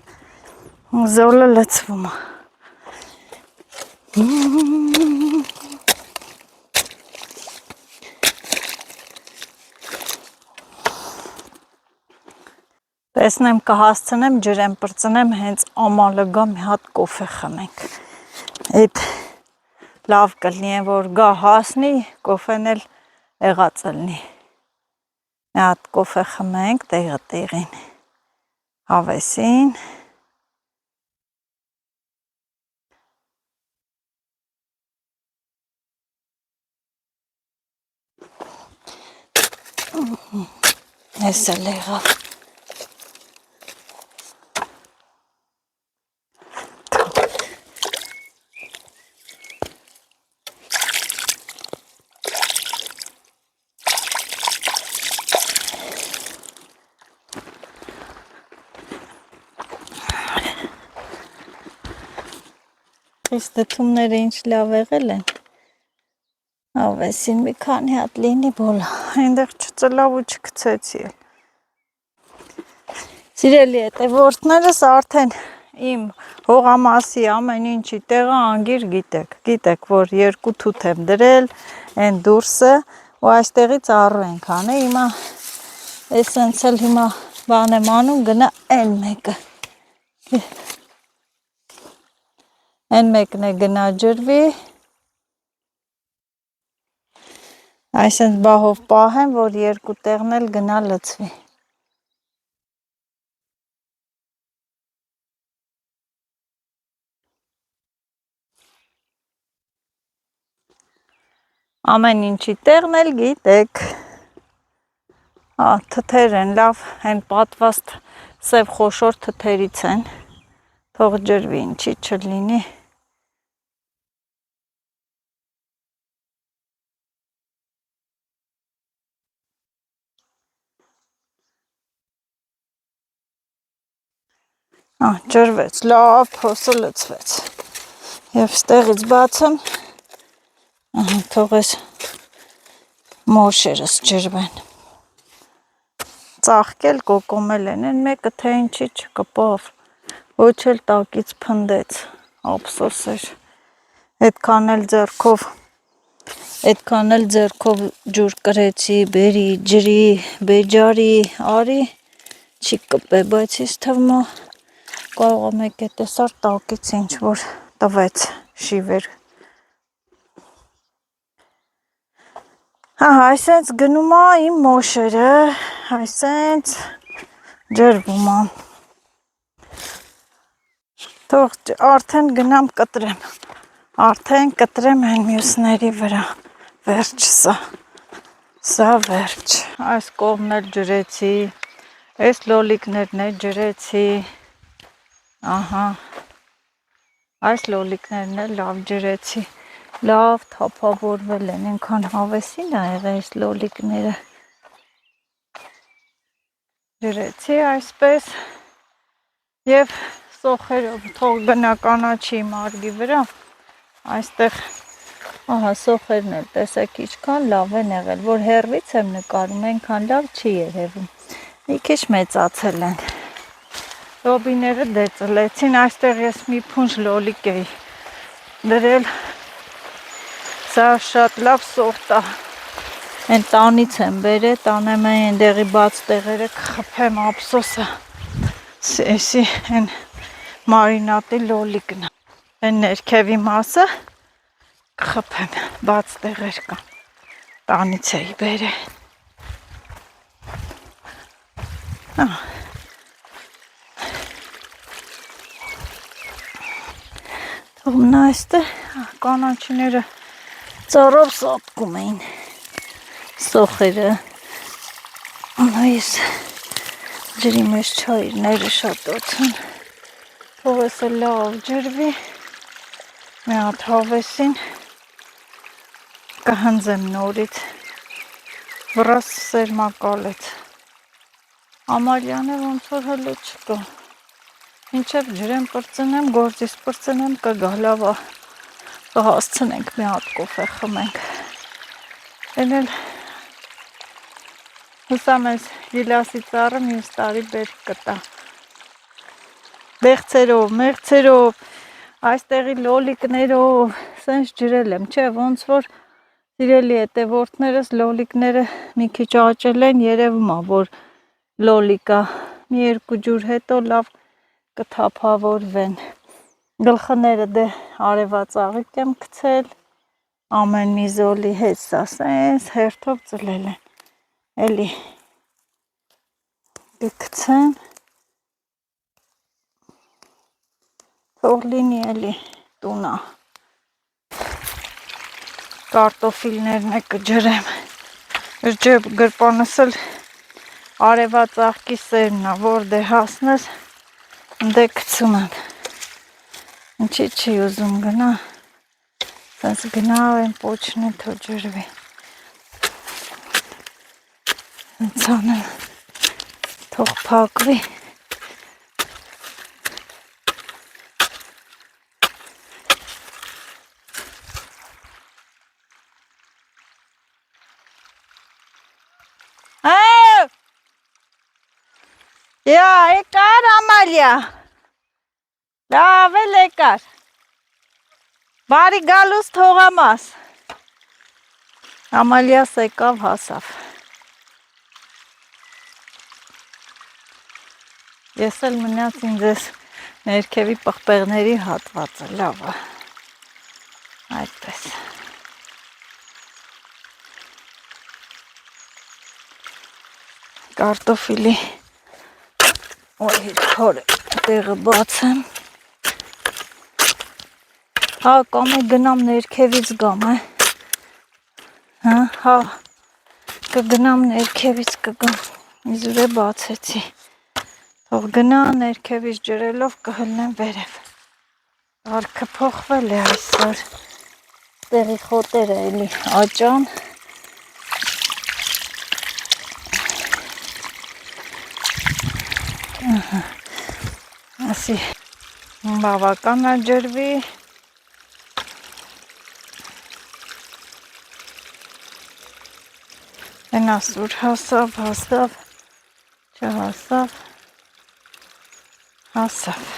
զոլը լցվում է։ Տեսնեմ կհասցնեմ ջրեմ պրծնեմ հենց ամալը գա մի հատ կոֆե խմենք։ Այդ լավ կլինի որ գա հասնի, կոֆեն էլ եղած լինի։ Մի հատ կոֆե խմենք տեղը տեղին։ Հավեսին։ Ես էլ եղավ։ Իսկ դդումները ինչ լավ եղել են։ Ավեսին մի քանի հատ լինի բոլա, այնտեղ չծլավ ու չգցեցի էլ։ Սիրելի հետևորդներս արդեն իմ հողամասի ամեն ինչի տեղը անգիր գիտեք, որ 2 թութ եմ դրել, այն դուրսը ու այստեղից առու ենք անը, հիմա էսենց էլ հիմա բան եմ անում, գնա այն մեկը։ Այն մեկն է գնա ջրվի, այսենց բահով պահեմ, որ 2 տեղն էլ գնա լցվի։ Ամեն ինչի տեղն էլ գիտեք։ Թթեր են լավ, են պատվաստ սև խոշոր թթերից են, թող ջրվի ինչի չլինի։ Ջրվեց, լավ փոսը լցվեց։ Եվ ստեղից բացեմ, թող ես մոշերս ջրվեն։ Ծաղկել կոկոմել են, են մեկը թե ինչի չկպավ, ոչ էլ տակից փնդեց, ափսոս էր, այդքան էլ ձեռքով ջուր կրեցի, բերի, ջրի, բեջարի, արի, չի կպե, բայց ես թվում է կարող է մեկ է տեսար տակից ինչ որ տվեց շիվեր։ Այսենց գնում է իմ մոշերը, այսենց ջրվում է։ Թող արդեն գնամ կտրեմ, այն մյուսների վրա, վերջ սա վերջ։ Այս կողմն էլ ջրեցի, այս լոլիկներն էլ ջրեցի, այս լոլիկներն էլ լավ ջրեցի, լավ թափավորվել են, ենքան հավեսին է եղել այս լոլիկները։ Ջրեցի այսպես և սոխերով թող գնա կանաչի մարգի վրա, այստեղ սոխերն էլ տեսեք ինչքան լավ են եղել, որ հեռվից եմ նկարում, ենքան լավ չի երևում, մի քիչ մեծացել են։ Լոբիները դեծլեցին, այստեղ ես մի փունջ լոլիկ էի դրել, սա շատ լավ սորտ է, են տանից եմ բերել, տանեմ այն դեղի բաց տեղերը կխփեմ, ափսոսը, էսի են մարինատի լոլիկն է, են ներքևի մասը կխփեմ, բաց տեղեր կան, տանից էի բերել։ Թողումն այստեղ կանաչիները ծառով սատկում էին սոխերը, ես ջրի մեջ չայիրները շատոցն, թող ես էլ լավ ջրվի, մի հատ հավեսին կհնձեմ նորից, վրաս սերմակալեց, ամալյանը ոնց որ հլը չկա, ինչև ջրեմ պրծնեմ, գործիս պրծնեմ կգա լավա, կհասցնենք մի հատ կոֆե խմենք, են էլ Հուսամ ես գիլասի ծառը մյուս տարի բերք կտա։ Բեղցերով, մեղցերով, այստեղի լոլիկներով, սենց ջրել եմ, չէ, ոնց որ սիրելի հետևորդներս լոլիկները մի քիչ աճել են, երևում է, որ լոլիկա մի երկու ջուր հետո լավ կթափավորվեն։ Գլխները դե արևածաղիկ եմ գցել, ամեն մի զոլի հետ սա սենց հերթով ծլել են, էլի կգցեմ, թող լինի էլի տունա, կարտոֆիլներն է կջրեմ, գրպանս էլ արևածաղկի սերն է, որ դե հասնես, դե գցում եմ, ինչի չի ուզում գնա, սենց գնավ են պոչն է թո ջրվի, սենց անեմ, թող փակվի, եկար Ամալիա, լավ էլ եկար, բարի գալուս թողամաս, Ամալիաս եկավ հասավ, ես էլ մնաց ինձ ես ներքևի պղպեղների հատվածը, լավ է, այդպես, կարտոֆիլի օրիքորը տեղը բացեմ, հա կամ է գնամ ներքևից գամ, հա, կգնամ ներքևից կգամ, իզուր է բացեցի, թող գնա ներքևից ջրելով կհլնեմ վերև, արքը փոխվել է այսօր, տեղի խոտերը էլի աճան, ասի բավական է ջրվի, Էնասուր հասավ, չհասավ, հասավ,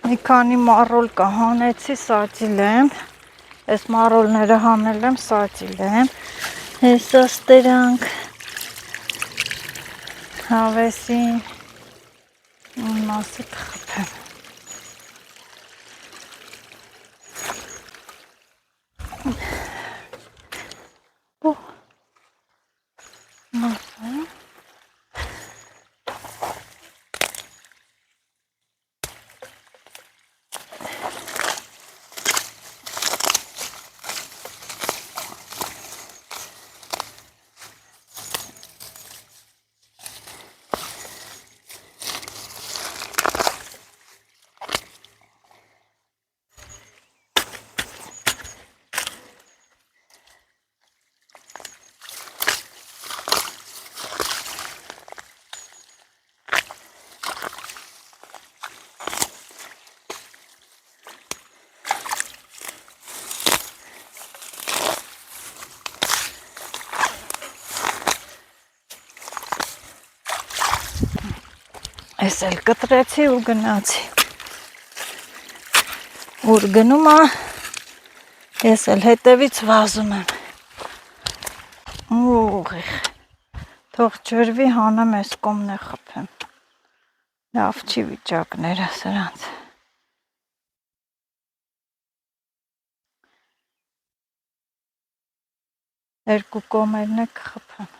մի քանի մառոլ հանեցի, սացիլ եմ, այս մառոլները հանել եմ, սացիլ եմ, հեսա ստերանք, հավեսին, մասը կխպեմ, Ես էլ կտրեցի ու գնացի, ուր գնում է, ես էլ հետևից վազում եմ, ուղիղ, թող ջրվի հանեմ ես կոմն է խպեմ, լավ չի վիճակները սրանց, երկու կոմերն է կխպեմ,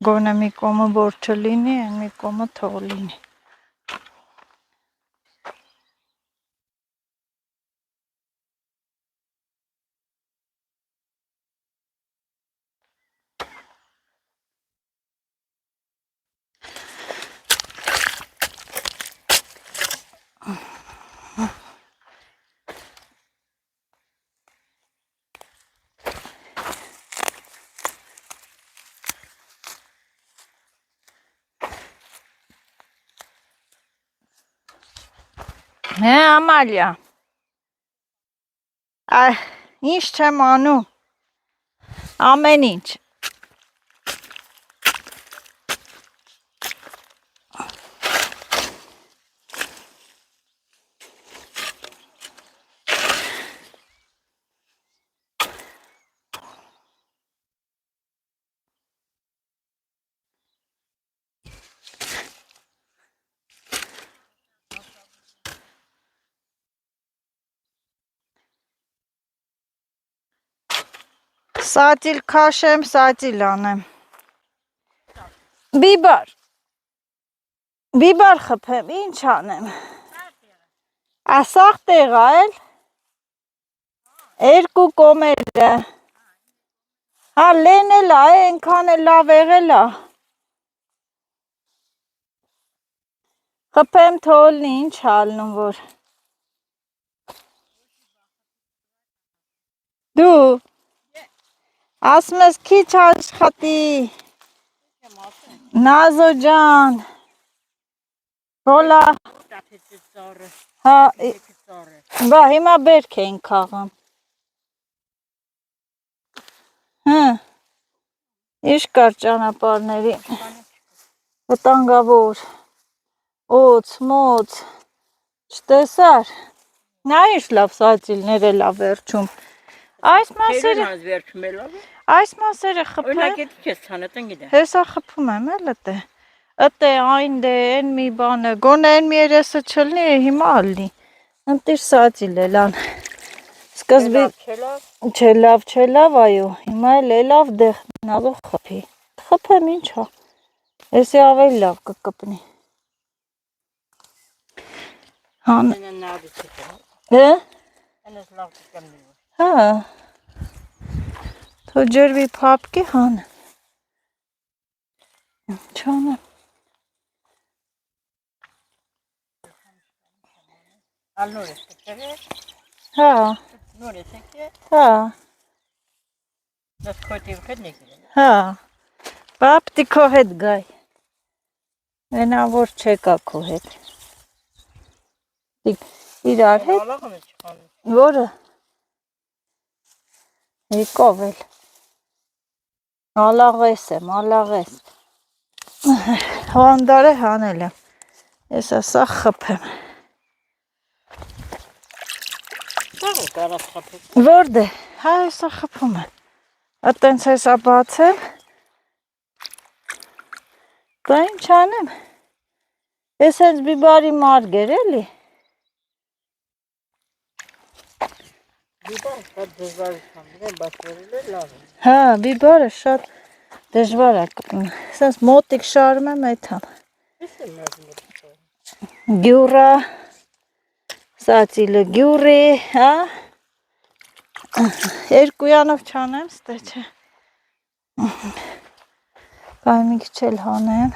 գոնե մի կոմը որ չլինի, են մի կոմը թող լինի, Հե Ամալիա։ Ինչ չեմ անում։ Ամեն ինչ։ Սատիլ քաշեմ, սատիլ անեմ։ Բիբար խփեմ, ինչ անեմ։ Ասաղ տեղա էլ։ Երկու կոմերը։ Հա լենել է, ենքան է լավ եղել է։ Խփեմ թոլնի, ինչ հալնում որ։ Դու ասում ես քիչ աշխատի։ Նազո ջան։ Հոլա։ Հա, բա հիմա բերք էին քաղում։ Հը։ Ինչ կար ճանապարհների։ Վտանգավոր։ Օծ, մոծ։ Չտեսար։ Նա ինչ լավ սացիլներ է լավ վերջում։ Այս մասերը խփեմ։ Օրինակ էդի չես ցանը տեն գիտե։ Հեսա խփում եմ էլ էտե։ Էտե այն դե են մի բանը, գոնե են մի երեսը չլնի, հիմա ալնի։ Ընտիր սացիլ է լան։ Սկզբի չելավ, այո, հիմա էլ լավ դեղ նալով խփի։ Խփեմ ինչա։ Էսի ավելի լավ կկպնի։ Հան։ Հե։ Հա։ Թո ջրվի փափկի հան։ Չանեմ։ Նոր ես տկերը։ Հա։ Նոր ես եկե։ Հա։ Դες քոյտի վխետ նեկիրը։ Հա։ Պապտի քո հետ գայ։ Մենա որ չեկա քո հետ։ Իրար հետ։ Ալաղում ես չխանում։ Որը։ Եկով էլ։ Ալաղես եմ, ալաղես։ Հանդար է հանել եմ։ Ես ասա խփեմ։ Սաղու կարաս խապեք։ Որդ է։ Հա հեսա խփում եմ։ Ատենց հեսա բացեմ։ Դա ինչ անեմ։ Ես հենց բիբարի մարգեր էլի։ Բիբարը շատ դժվար է, բայց որել է լավ է։ Հա, բիբարը շատ դժվար է կպնում։ Սենց մոտիկ շարում եմ այդամ։ Ես եմ մեզ մոտիկ շարում։ Գյուրա, սացիլը գյուրի, հա։ Երկույանով չանեմ, ստե չէ։ Կայ մի քիչ էլ հանեմ։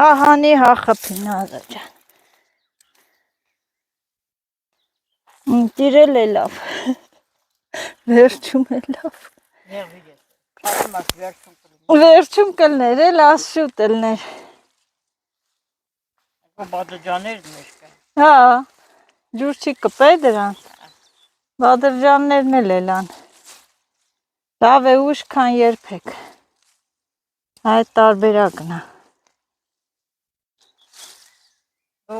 Հա հանի, հա խփի Նազա ջան։ Տիրել է լավ։ Վերջում է լավ։ Նեղվի ես։ Կարում ես վերջում կլիներ։ Վերջում կլներ էլ ասշուտ էլներ։ Բադրջաներն մեջ կա։ Հա, ջուր չի կպե դրան։ Բադրջաններն էլ էլան։ Լավ է ուշ քան երբեք։ Այդ տարբերակն է։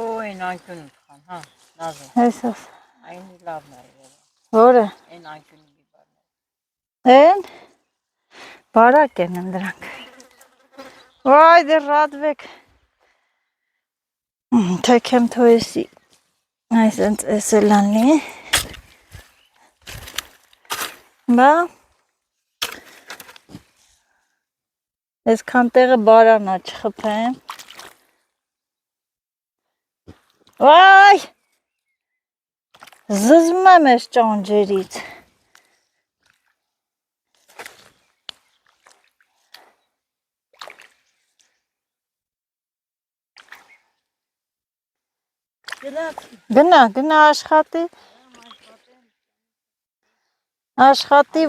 Այն անկյունը տխան, հա, Նազո։ Հեսով։ Այնի լավն է եղել։ Որը։ Այն անկյունի բիբարն է։ Են։ Բարակ են դրանք։ Վայ դե ռադվեք։ Թեքեմ թոյեսի։ Այսենց էսելանի։ Բա։ Ես քան տեղը բարանա չխփեմ։ Վայ։ Զզվում եմ ես ճանջերից։ Գնա աշխատի։ Աշխատի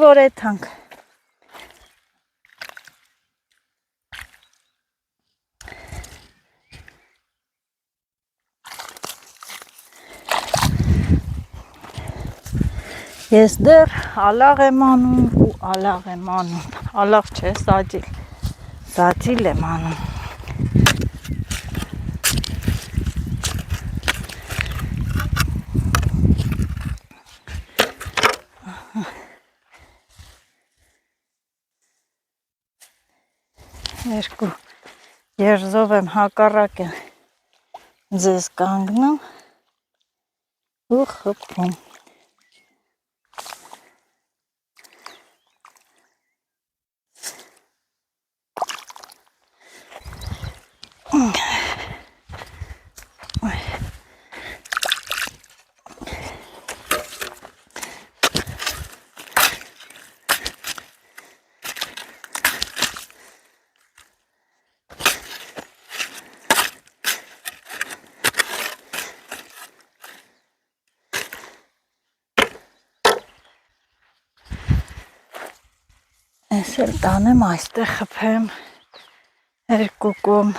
որ էթանք։ Ես դեռ ալաղ եմ անում ու ալաղ եմ անում։ Ալաղ չէ, սաջիլ։ Սաջիլ եմ անում։ Երկու երզով եմ հակառակ եմ ձեզ կանգնում ու խփում։ Ես էլ տանեմ այստեղ խփեմ երկու կողմ։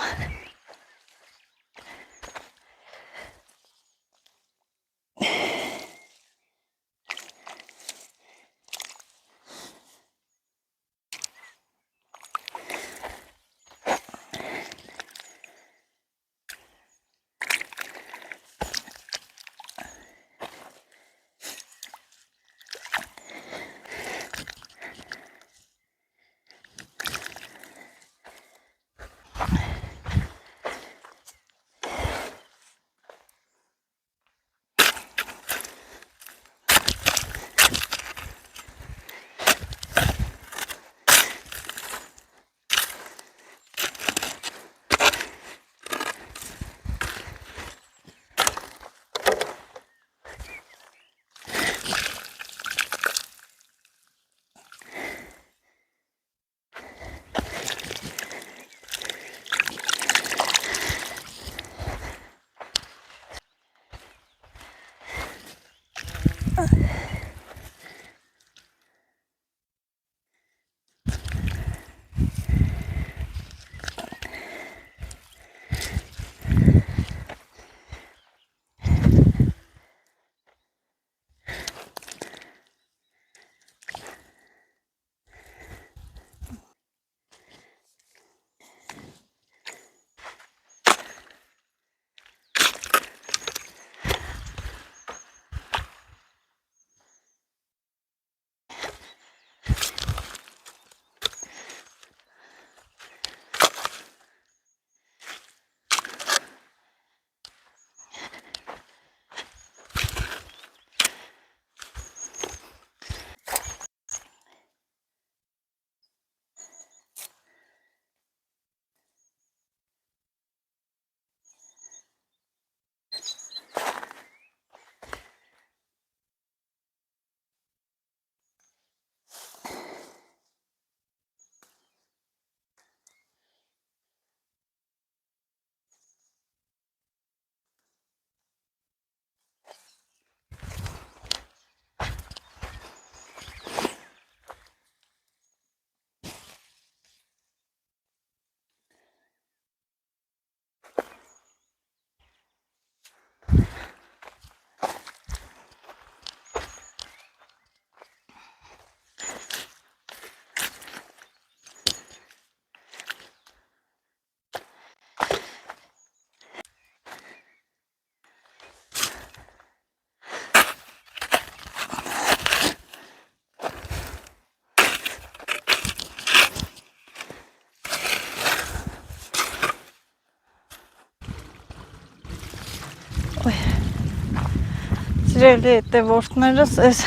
Սիրելի հետևորդներս, այս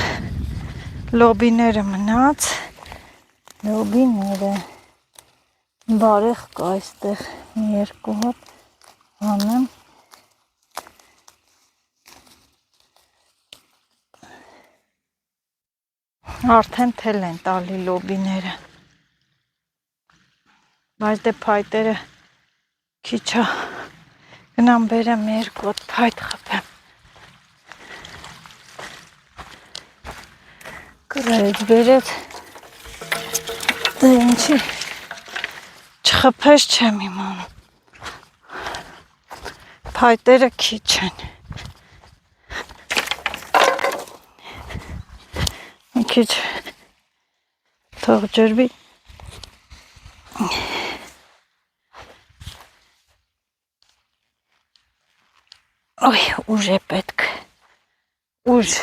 լոբիները մնաց, լոբիները բարեղ կա այստեղ երկու հատ անեմ, արդեն թել են տալի լոբիները, բայց դե փայտերը քիչ գնամ բերեմ երկու հատ փայտ խփեմ, կրայեց բերեց, դե ինչի չխփես չեմ իմանում, փայտերը քիչ են, քիչ թող ջրվի։ Ոյ, ուժ է պետք։ Ուժ։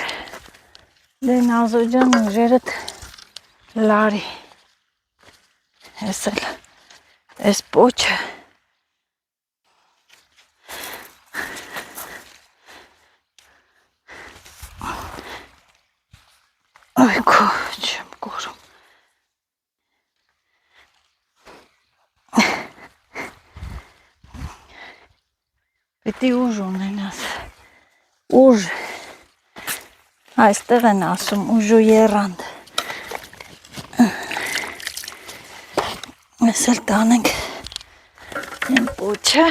Դե Նազո ջան, ուժերդ լարի։ Էս էլ էս պոչը Այ քո չեմ կորում։ Պետք է ուժ ունենաս։ Ուժ։ Այստեղ են ասում ուժ ու եռանդ։ Ես էլ տանենք իմ պոչը։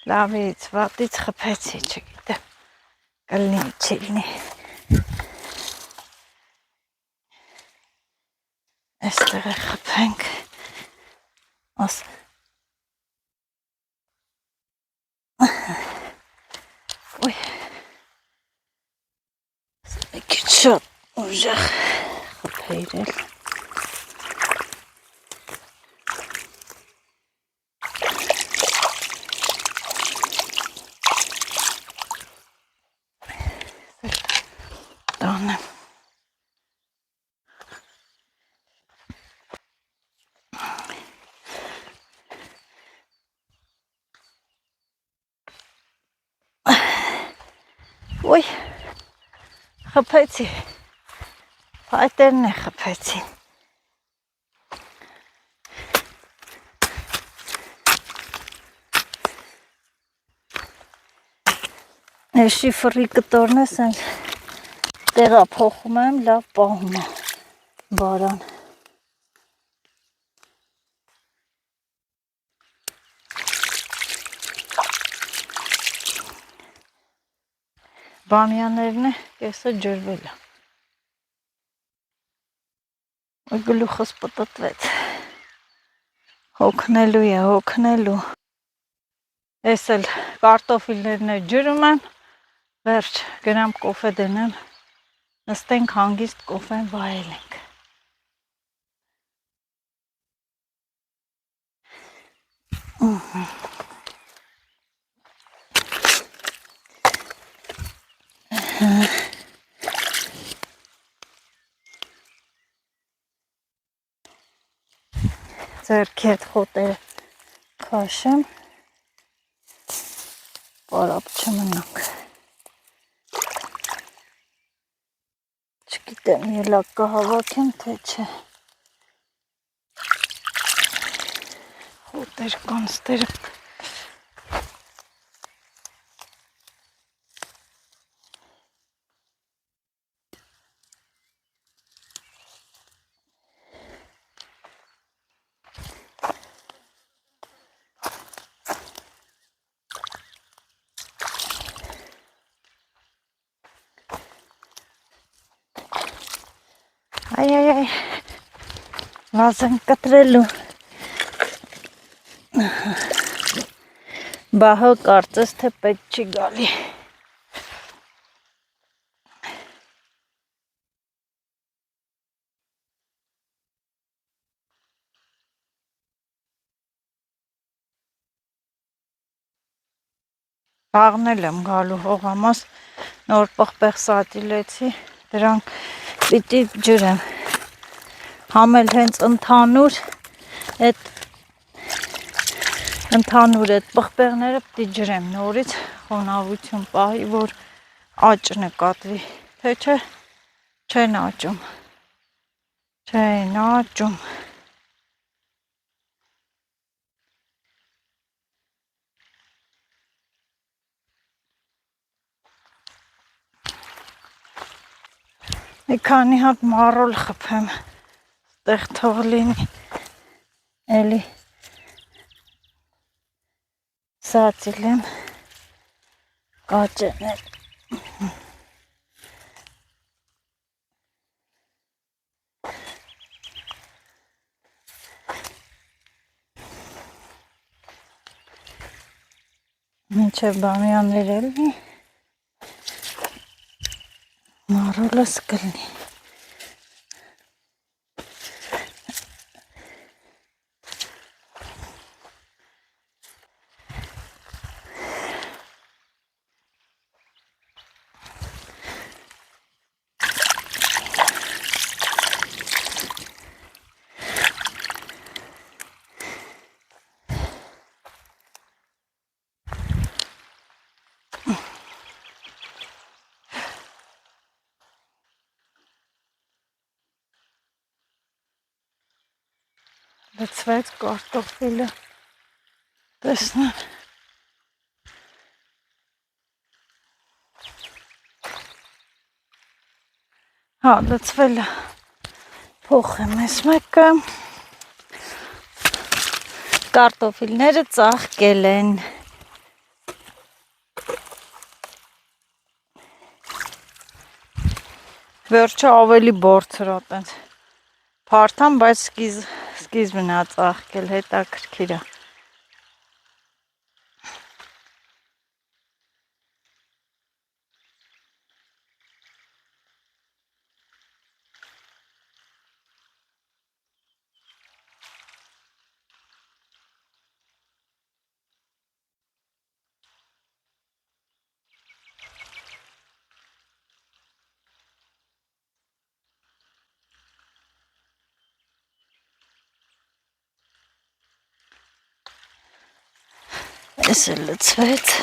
Լավից, վատից խփեցի, չգիտեմ, կլնի, չի լինի։ Այստեղ է խփենք, աս։ Ոյ, քիչ շատ ուժեղ խփեիրել։ Տանեմ։ Ոյ, խփեցի, փայտերն է խփեցի։ Ես շիֆրի կտորնես են տեղափոխում եմ, լավ պահում է բարան։ Բամյաներն է, կեսը ջրվել է։ Գլուխս պտտվեց։ Հոգնելու է, հոգնելու։ Ես էլ կարտոֆիլներն է ջրում եմ, վերջ գնամ կոֆե դնեմ, նստենք հանգիստ կոֆեն վայելենք։ Ձերքի հետ խոտերը քաշեմ, պարապ չմնանք։ Չգիտեմ, ելակ կհավաքեմ, թե չէ։ Խոտեր կանստերը։ Այ, վազ են կտրելու։ Բահը կարծես, թե պետք չի գալի։ Բաղնել եմ գալու հողամաս, նոր պղպեղ սատիլեցի, դրանք պիտի ջրեմ, համել հենց ընդհանուր այդ պղպեղները պիտի ջրեմ նորից, խոնավություն պահի, որ աճ նկատվի, թե չէ, չեն աճում, չեն աճում։ Մի քանի հատ մարոլ խփեմ, ստեղ թող լինի, էլի սացիլեմ, կաճենել։ Մինչև բամյաններ էլի մարոլս կլնի։ Լցվեց կարտոֆիլը, տեսնեմ։ Հա, լցվել է, փոխեմ ես մեկը, կարտոֆիլները ծաղկել են, վերջը ավելի բարձր ատենց, փարթամ, բայց սկիզբն է ծաղկել, հետաքրքիր է։ Էս էլ լցվեց։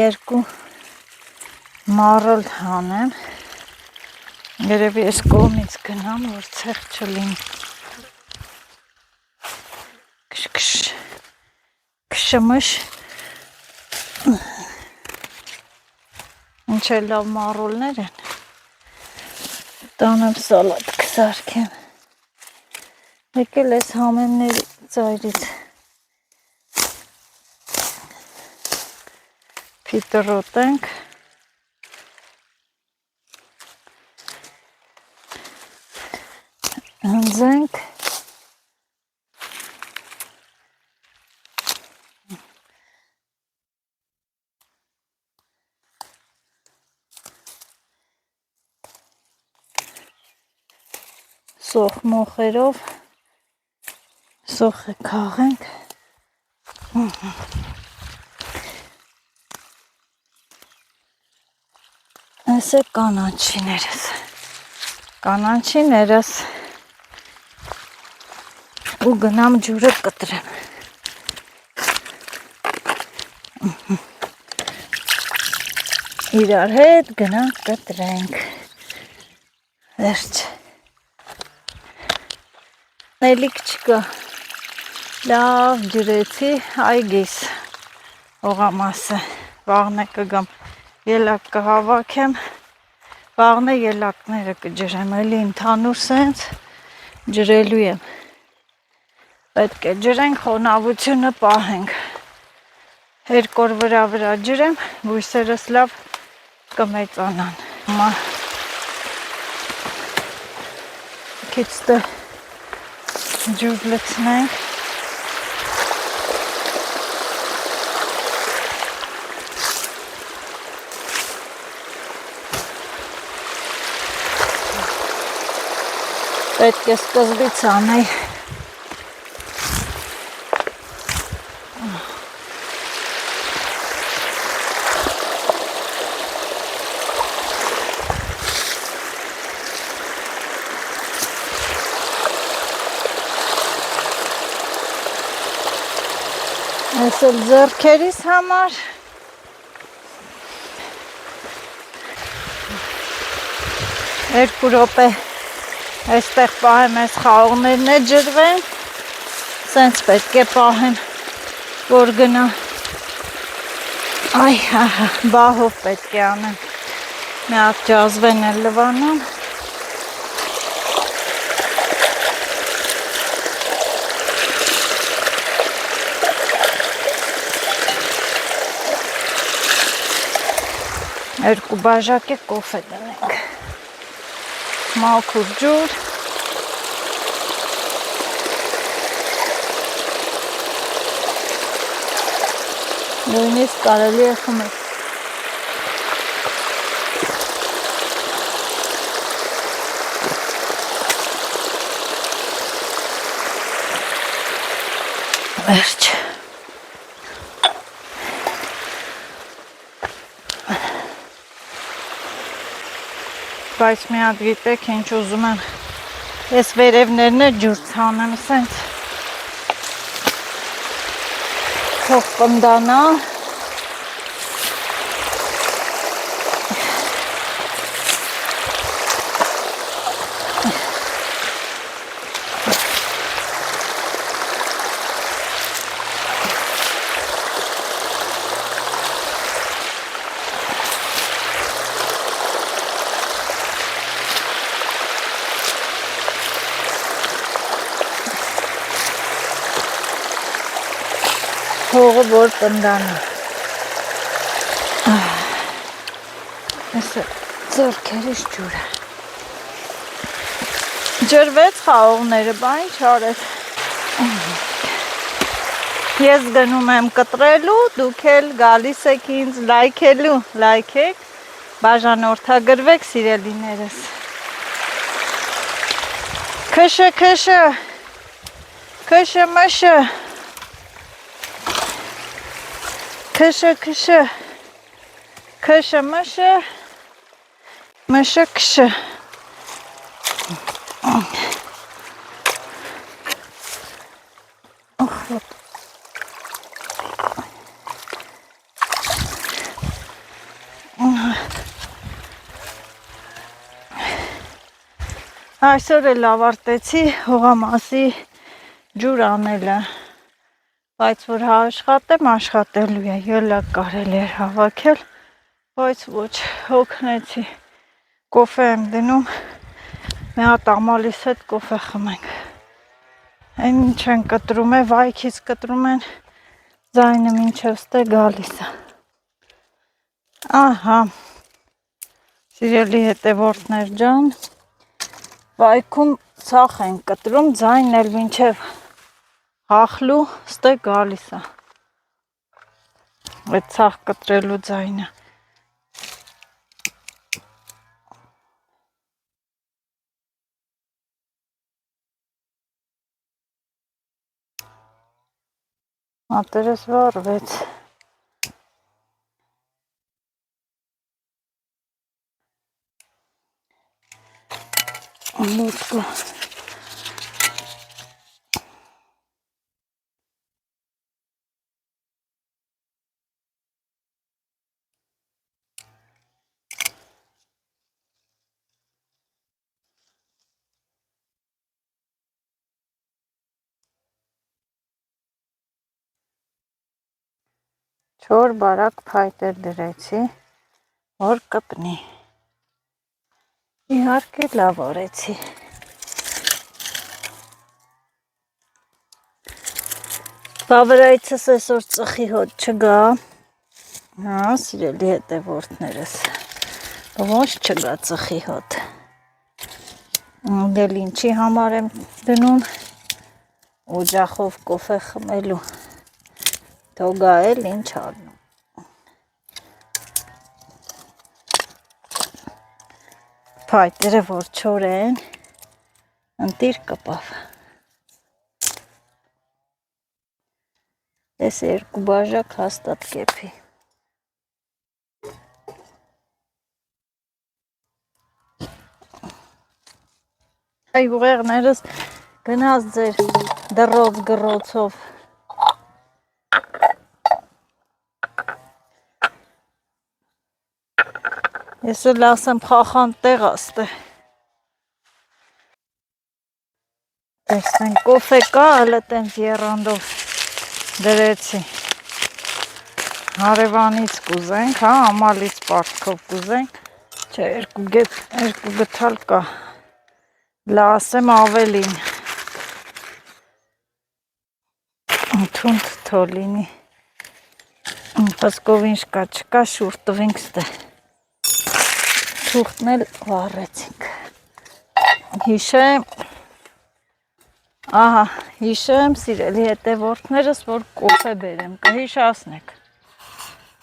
Երկու մարոլ հանեմ, երևի ես կողմից գնամ, որ ցեղ չլինի, քշմշ, ինչ է լավ մարոլներ են, տանեմ սալատ կսարքեմ, եկել ես համենների ծայրից, Փիտրոտենք, հնձենք, սոխ մոխերով, սոխը քաղենք, Այս է կանանչիներս ու գնամ ջուրը կտրեմ, իրար հետ գնանք կտրենք, վերջ, նելիք չկա, լավ ջրեցի, այգիս, օղամասը, վաղն է կգամ, ելակ կհավաքեմ, վաղն է ելակները կջրեմ, էլի ընդհանուր սենց ջրելու եմ, պետք է ջրենք, խոնավությունը պահենք, երկու օր վրա ջրեմ, բույսերս լավ կմեծանան, քիչ ջուր լցնենք, պետք է սկզբից անեի, ես էլ ձեռքերիս համար, երկու րոպե այստեղ պահեմ այս խաղողներն է ջրվեն, Սենց պետք է պահեմ, որ գնա։ Այ, բահով պետք է անեմ։ Մի հատ ջազվեն էլ լվանամ։ Երկու բաժակի կոֆե դնենք։ Մաքուր ջուր։ Նույնիսկ կարելի է խմել։ Վերջ։ Բայց մի հատ գիտեք ինչ ուզում եմ, ես վերևներն է ջուր ցանեմ սենց, թող պնդանա, հողը որ պնդանա։ Այսը ձեռքերիս ջուրը։ Ջրվեց խաղողները, բա ինչ արել։ Ես գնում եմ կտրելու, դուք էլ գալիս եք ինձ լայքելու, լայքեք, բաժանորդագրվեք սիրելիներս։ Քշը, քշը, քշը, մշը, քշը, քշը, քշը, մշը, մշը, քշը։ Այսօր էլ ավարտեցի հողամասի ջուր անելը, բայց որ աշխատեմ, աշխատելու է, ելակ կարելի էր հավաքել, բայց ոչ, հոգնեցի, կոֆե եմ դնում, մի հատ ամալիս հետ կոֆե խմենք, այն ինչ են կտրում է, վայքից կտրում են, ձայնը մինչև ստե գալիս է, ահա, սիրելի հետևորդներ ջան, վայքում ցախ են կտրում, ձայնն էլ մինչև հախլու ստե գալիս է, այդ ցախ կտրելու ձայնը, մատերս վառվեց, լուծկը, չոր բարակ փայտեր դրեցի, որ կպնի, իհարկե լավ արեցի, բավրայցս այսօր ծխի հոտ չգա, հա, սիրելի հետևորդներս, ոչ չգա ծխի հոտ, դել ինչի համար եմ դնում, օջախով կոֆե խմելու, թող էլ ինչ արնում, փայտերը որ չոր են, ընտիր կպավ, ես երկու բաժակ հաստատ կեպի, այ ուղեղներս գնաց ձեր դռոց գրոցով, ես էլ ասեմ խախան տեղ աստե, տեսնենք կոֆե կա, հələ տենց եռանդով դրեցի։ Հարևանից կուզենք, հա, ամալից պարտքով կուզենք։ Չէ, երկու գթալ կա։ Լա ասեմ ավելին։ Թունդ թոլինի։ Պսկով ինչ կա, չկա, շուր տվինք ստե։ Թուղթն էլ վառեցինք։ Հիշեմ, ահա, հիշեմ սիրելի հետևորդներս, որ կոֆե բերեմ,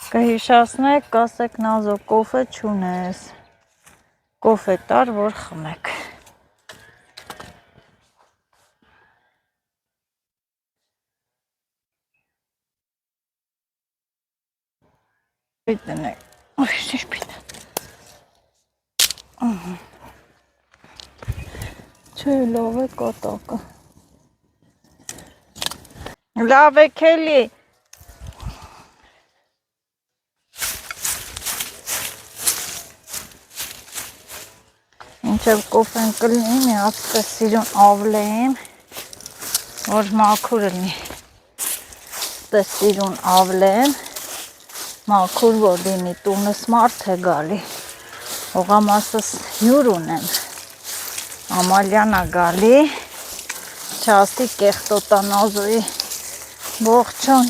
կհիշասնեք, կասեք Նազո կոֆե չունես, կոֆե տար, որ խմեք։ Պիտնեք, ինչ պիտն։ Չէ, լավ է կատակը։ Լավ է քելի։ Ինչև կոֆեն կլինի, մի հատկը սիրուն ավլեիմ, որ մաքուր լինի։ Ստե սիրուն ավլեմ, մաքուր որ լինի, տունս մարդ է գալի։ Հողամասս հյուր ունեմ, Ամալյանա գալի, չասի կեղտոտանազոյի ողջոն,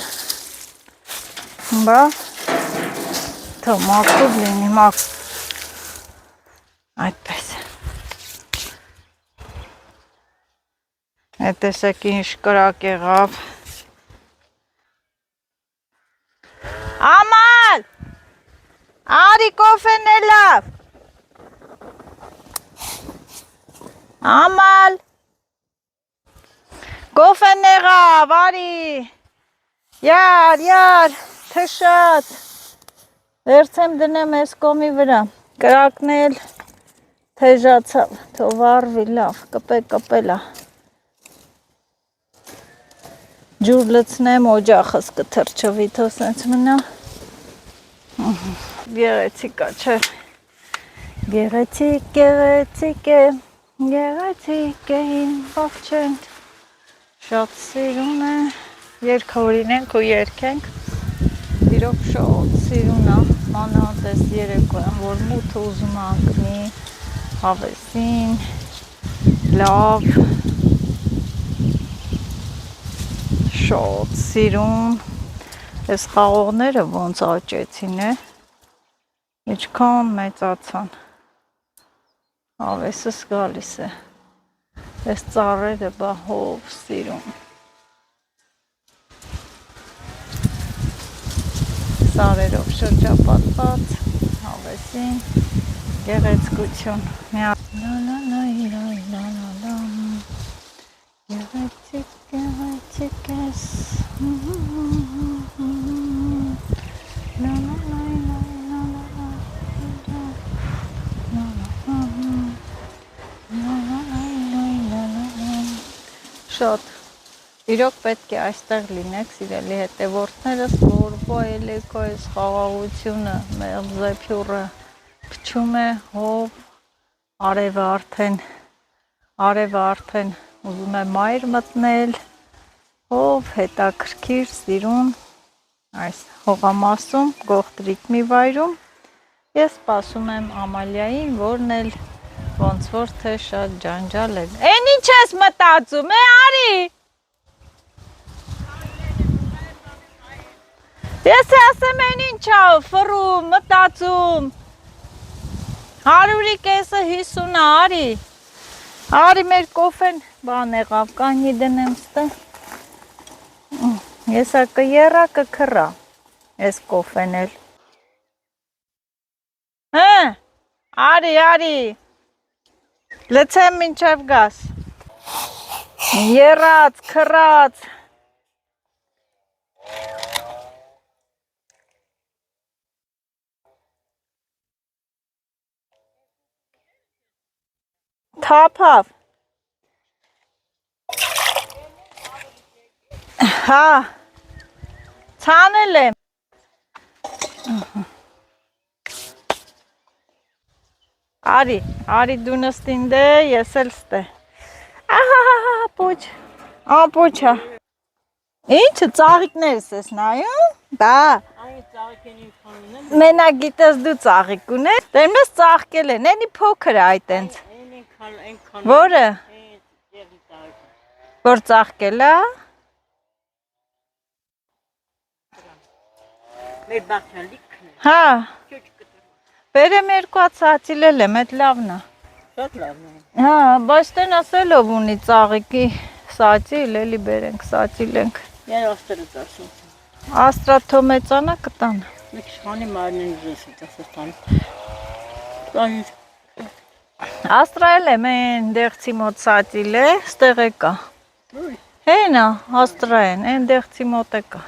բա, թո մաքուր լինի, այդպես։ Հետեսեք ինչ կրակ եղավ։ Ամալ, արի կոֆեն է լավ։ Ամալ, կոֆեն եղավ, արի, յար, թշած, վերցեմ դնեմ ես կոմի վրա, կրակն էլ թեժացավ, թո վարվի լավ, կպելա, ջուր լցնեմ օջախս կթրջվի, թո սենց մնա, գեղեցիկ է, չէ, գեղեցիկ է, Գեղեցիկ էին, ողջեն, շատ սիրուն է, երգը օրինենք ու երգենք, իրոք շատ սիրուն է, մանատես երեկո եմ, որ մութը ուզում անկնի, հավեսին, լավ, շատ սիրուն, ես խաղողները ոնց աճեցին է, իչքան մեծացան, ավեսս գալիս է, ես ծառերը բահով սիրում, սարերով շրջապատված, ավեսին, գեղեցկություն, գեղեցիկ ես, Շատ, իրոք պետք է այստեղ լինեք, սիրելի հետևորդներս, որ վայելեքո ես խաղաղությունը, մեղձեփյուրը փչում է, հով, արևը արդեն ուզում է մայր մտնել, հով, հետաքրքիր, սիրուն, այս հողամասում, գողտրիկմի վայրում, ես սպասում եմ Ամալիային, որն էլ ոնց որ թե շատ ջանջալ է։ Էն ինչ ես մտածում, արի։ Ես ասեմ են ինչա ֆռում, մտածում։ 100-ի կեսը 50-ը, արի։ Արի մեր կոֆեն բան եղավ, կանյի դնեմ ստե։ Եսա կերա կքրա, ես կոֆեն էլ։ Արի։ Լցեմ մինչև գաս, երած, քրած, թափավ, հա, ցանել եմ, Արի դու նստին դե, ես էլ ստե, Ահա, պոչ։ Պոչա։ Ինչ ծաղիկներս ես նայում։ Դա Այն ծաղիկին ինքան մենակ գիտես դու ծաղիկ ունես։ Դե մեզ ծաղկել են, էնի փոքր է այդ այնց։ այնքան Որը եղի ծաղիկ։ որ ծաղկել է։ Մեր բախյան լիքն է։ Հա, Քիչ կտրում։ բերեմ երկու հատ սացիլել եմ, այդ լավն է։ Շատ լավն է։ Հա, բայց տեն ասելով ունի ծաղիկի սացիլ, էլի բերենք, սացիլենք։ Յան աստերից ասում։ Աստրաթո մեծանա կտան։ Մեկ շանի մարնեն զեսի դասստան։ Տան Աստրայել եմ են դեղցի մոտ սացիլ է, ստեղ է կա։ Հենա, աստրայեն, են դեղցի մոտ է կա։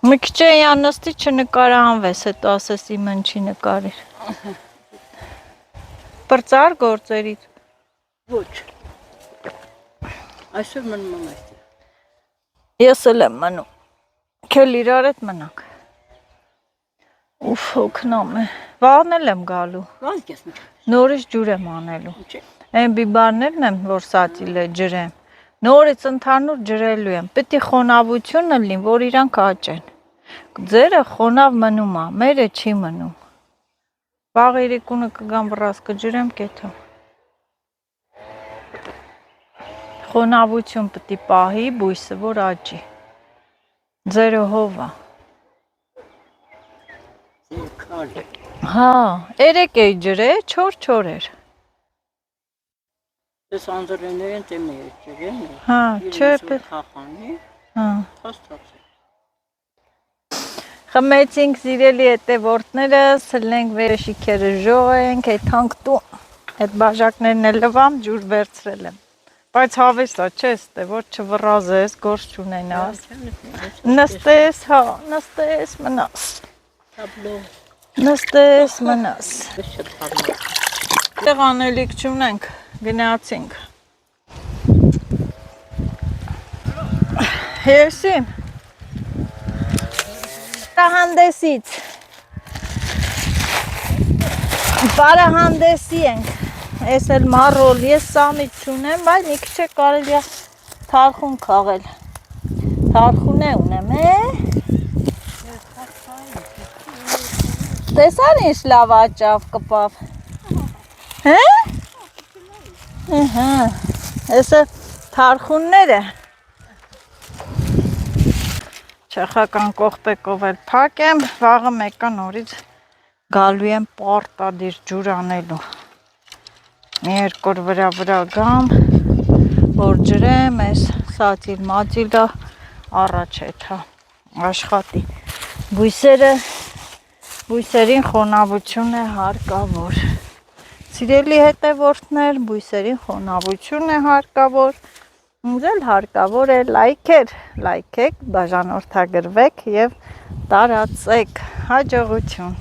Մի քիչ է անստի չնկարանվես, հետո ասես իմ ինչի նկարիր։ Պրծար գործերից։ ոչ։ Այսօր մնում եմ այստեղ։ Ես էլ եմ մնում։ Քել իրար հետ մնանք։ Ուֆ, հոգնամ է։ Վաղն էլ եմ գալու։ Ոնց ես մի։ Նորից ջուր եմ անելու։ Ինչ է։ Այն բիբարներն եմ, որ սացիլ է ջրեմ։ Նորից ընդհանուր ջրելու եմ։ Պետք է խոնավությունը լինի, որ իրանք աճեն։ Ձերը խոնավ մնում է, մերը չի մնում։ Վաղ երեկոյը կգամ վրաս կջրեմ կեթա։ Խոնավություն պետք է պահի բույսը, որ աճի։ Ձերը հով է։ Քարի։ Հա, երեք էի ջրե, չոր էր։ Ես անձրեներեն տեմը ջրեն։ Հա, չէ, խախանի։ հա։ Հաստատ։ Խմեցինք սիրելի հետևորդներս, հլենք վերը շիքերը ժողենք, այդանք տու, այդ բաժակներն էլ լվամ, ջուր վերցրել եմ։ Բայց հավես է, չես տե, որ չվռազես, գործ չունենաս։ Նստես, հա, նստես, մնաս։ Տաբլո։ Նստես, մնաս։ Ես շատ խառնա։ Տեղ անելիք չունենք, գնացինք։ Հեսին։ Բարահանդեսից։ Բարահանդեսի ենք։ Ես էլ մարոլ, ես սամիտ չունեմ, բայց մի քիչ է կարելի է թարխուն քաղել։ Թարխուն է ունեմ, Տեսար ինչ լավ աճավ կպավ։ Հե? Ահա։ Էսը թարխունները։ Չեխական կողպեկով էլ փակեմ, վաղը մեկը նորից գալու եմ պարտադիր ջուր անելու։ Մի երկու օր վրա գամ, որ ջրեմ, այս սացիլ մածիլը առաջ էթա աշխատի։ Բույսերին խոնավություն է հարկավոր։ Սիրելի հետևորդներ, բույսերին խոնավություն է հարկավոր։ Ինձ էլ հարկավոր է լայքեք, բաժանորդագրվեք և տարածեք, հաջողություն։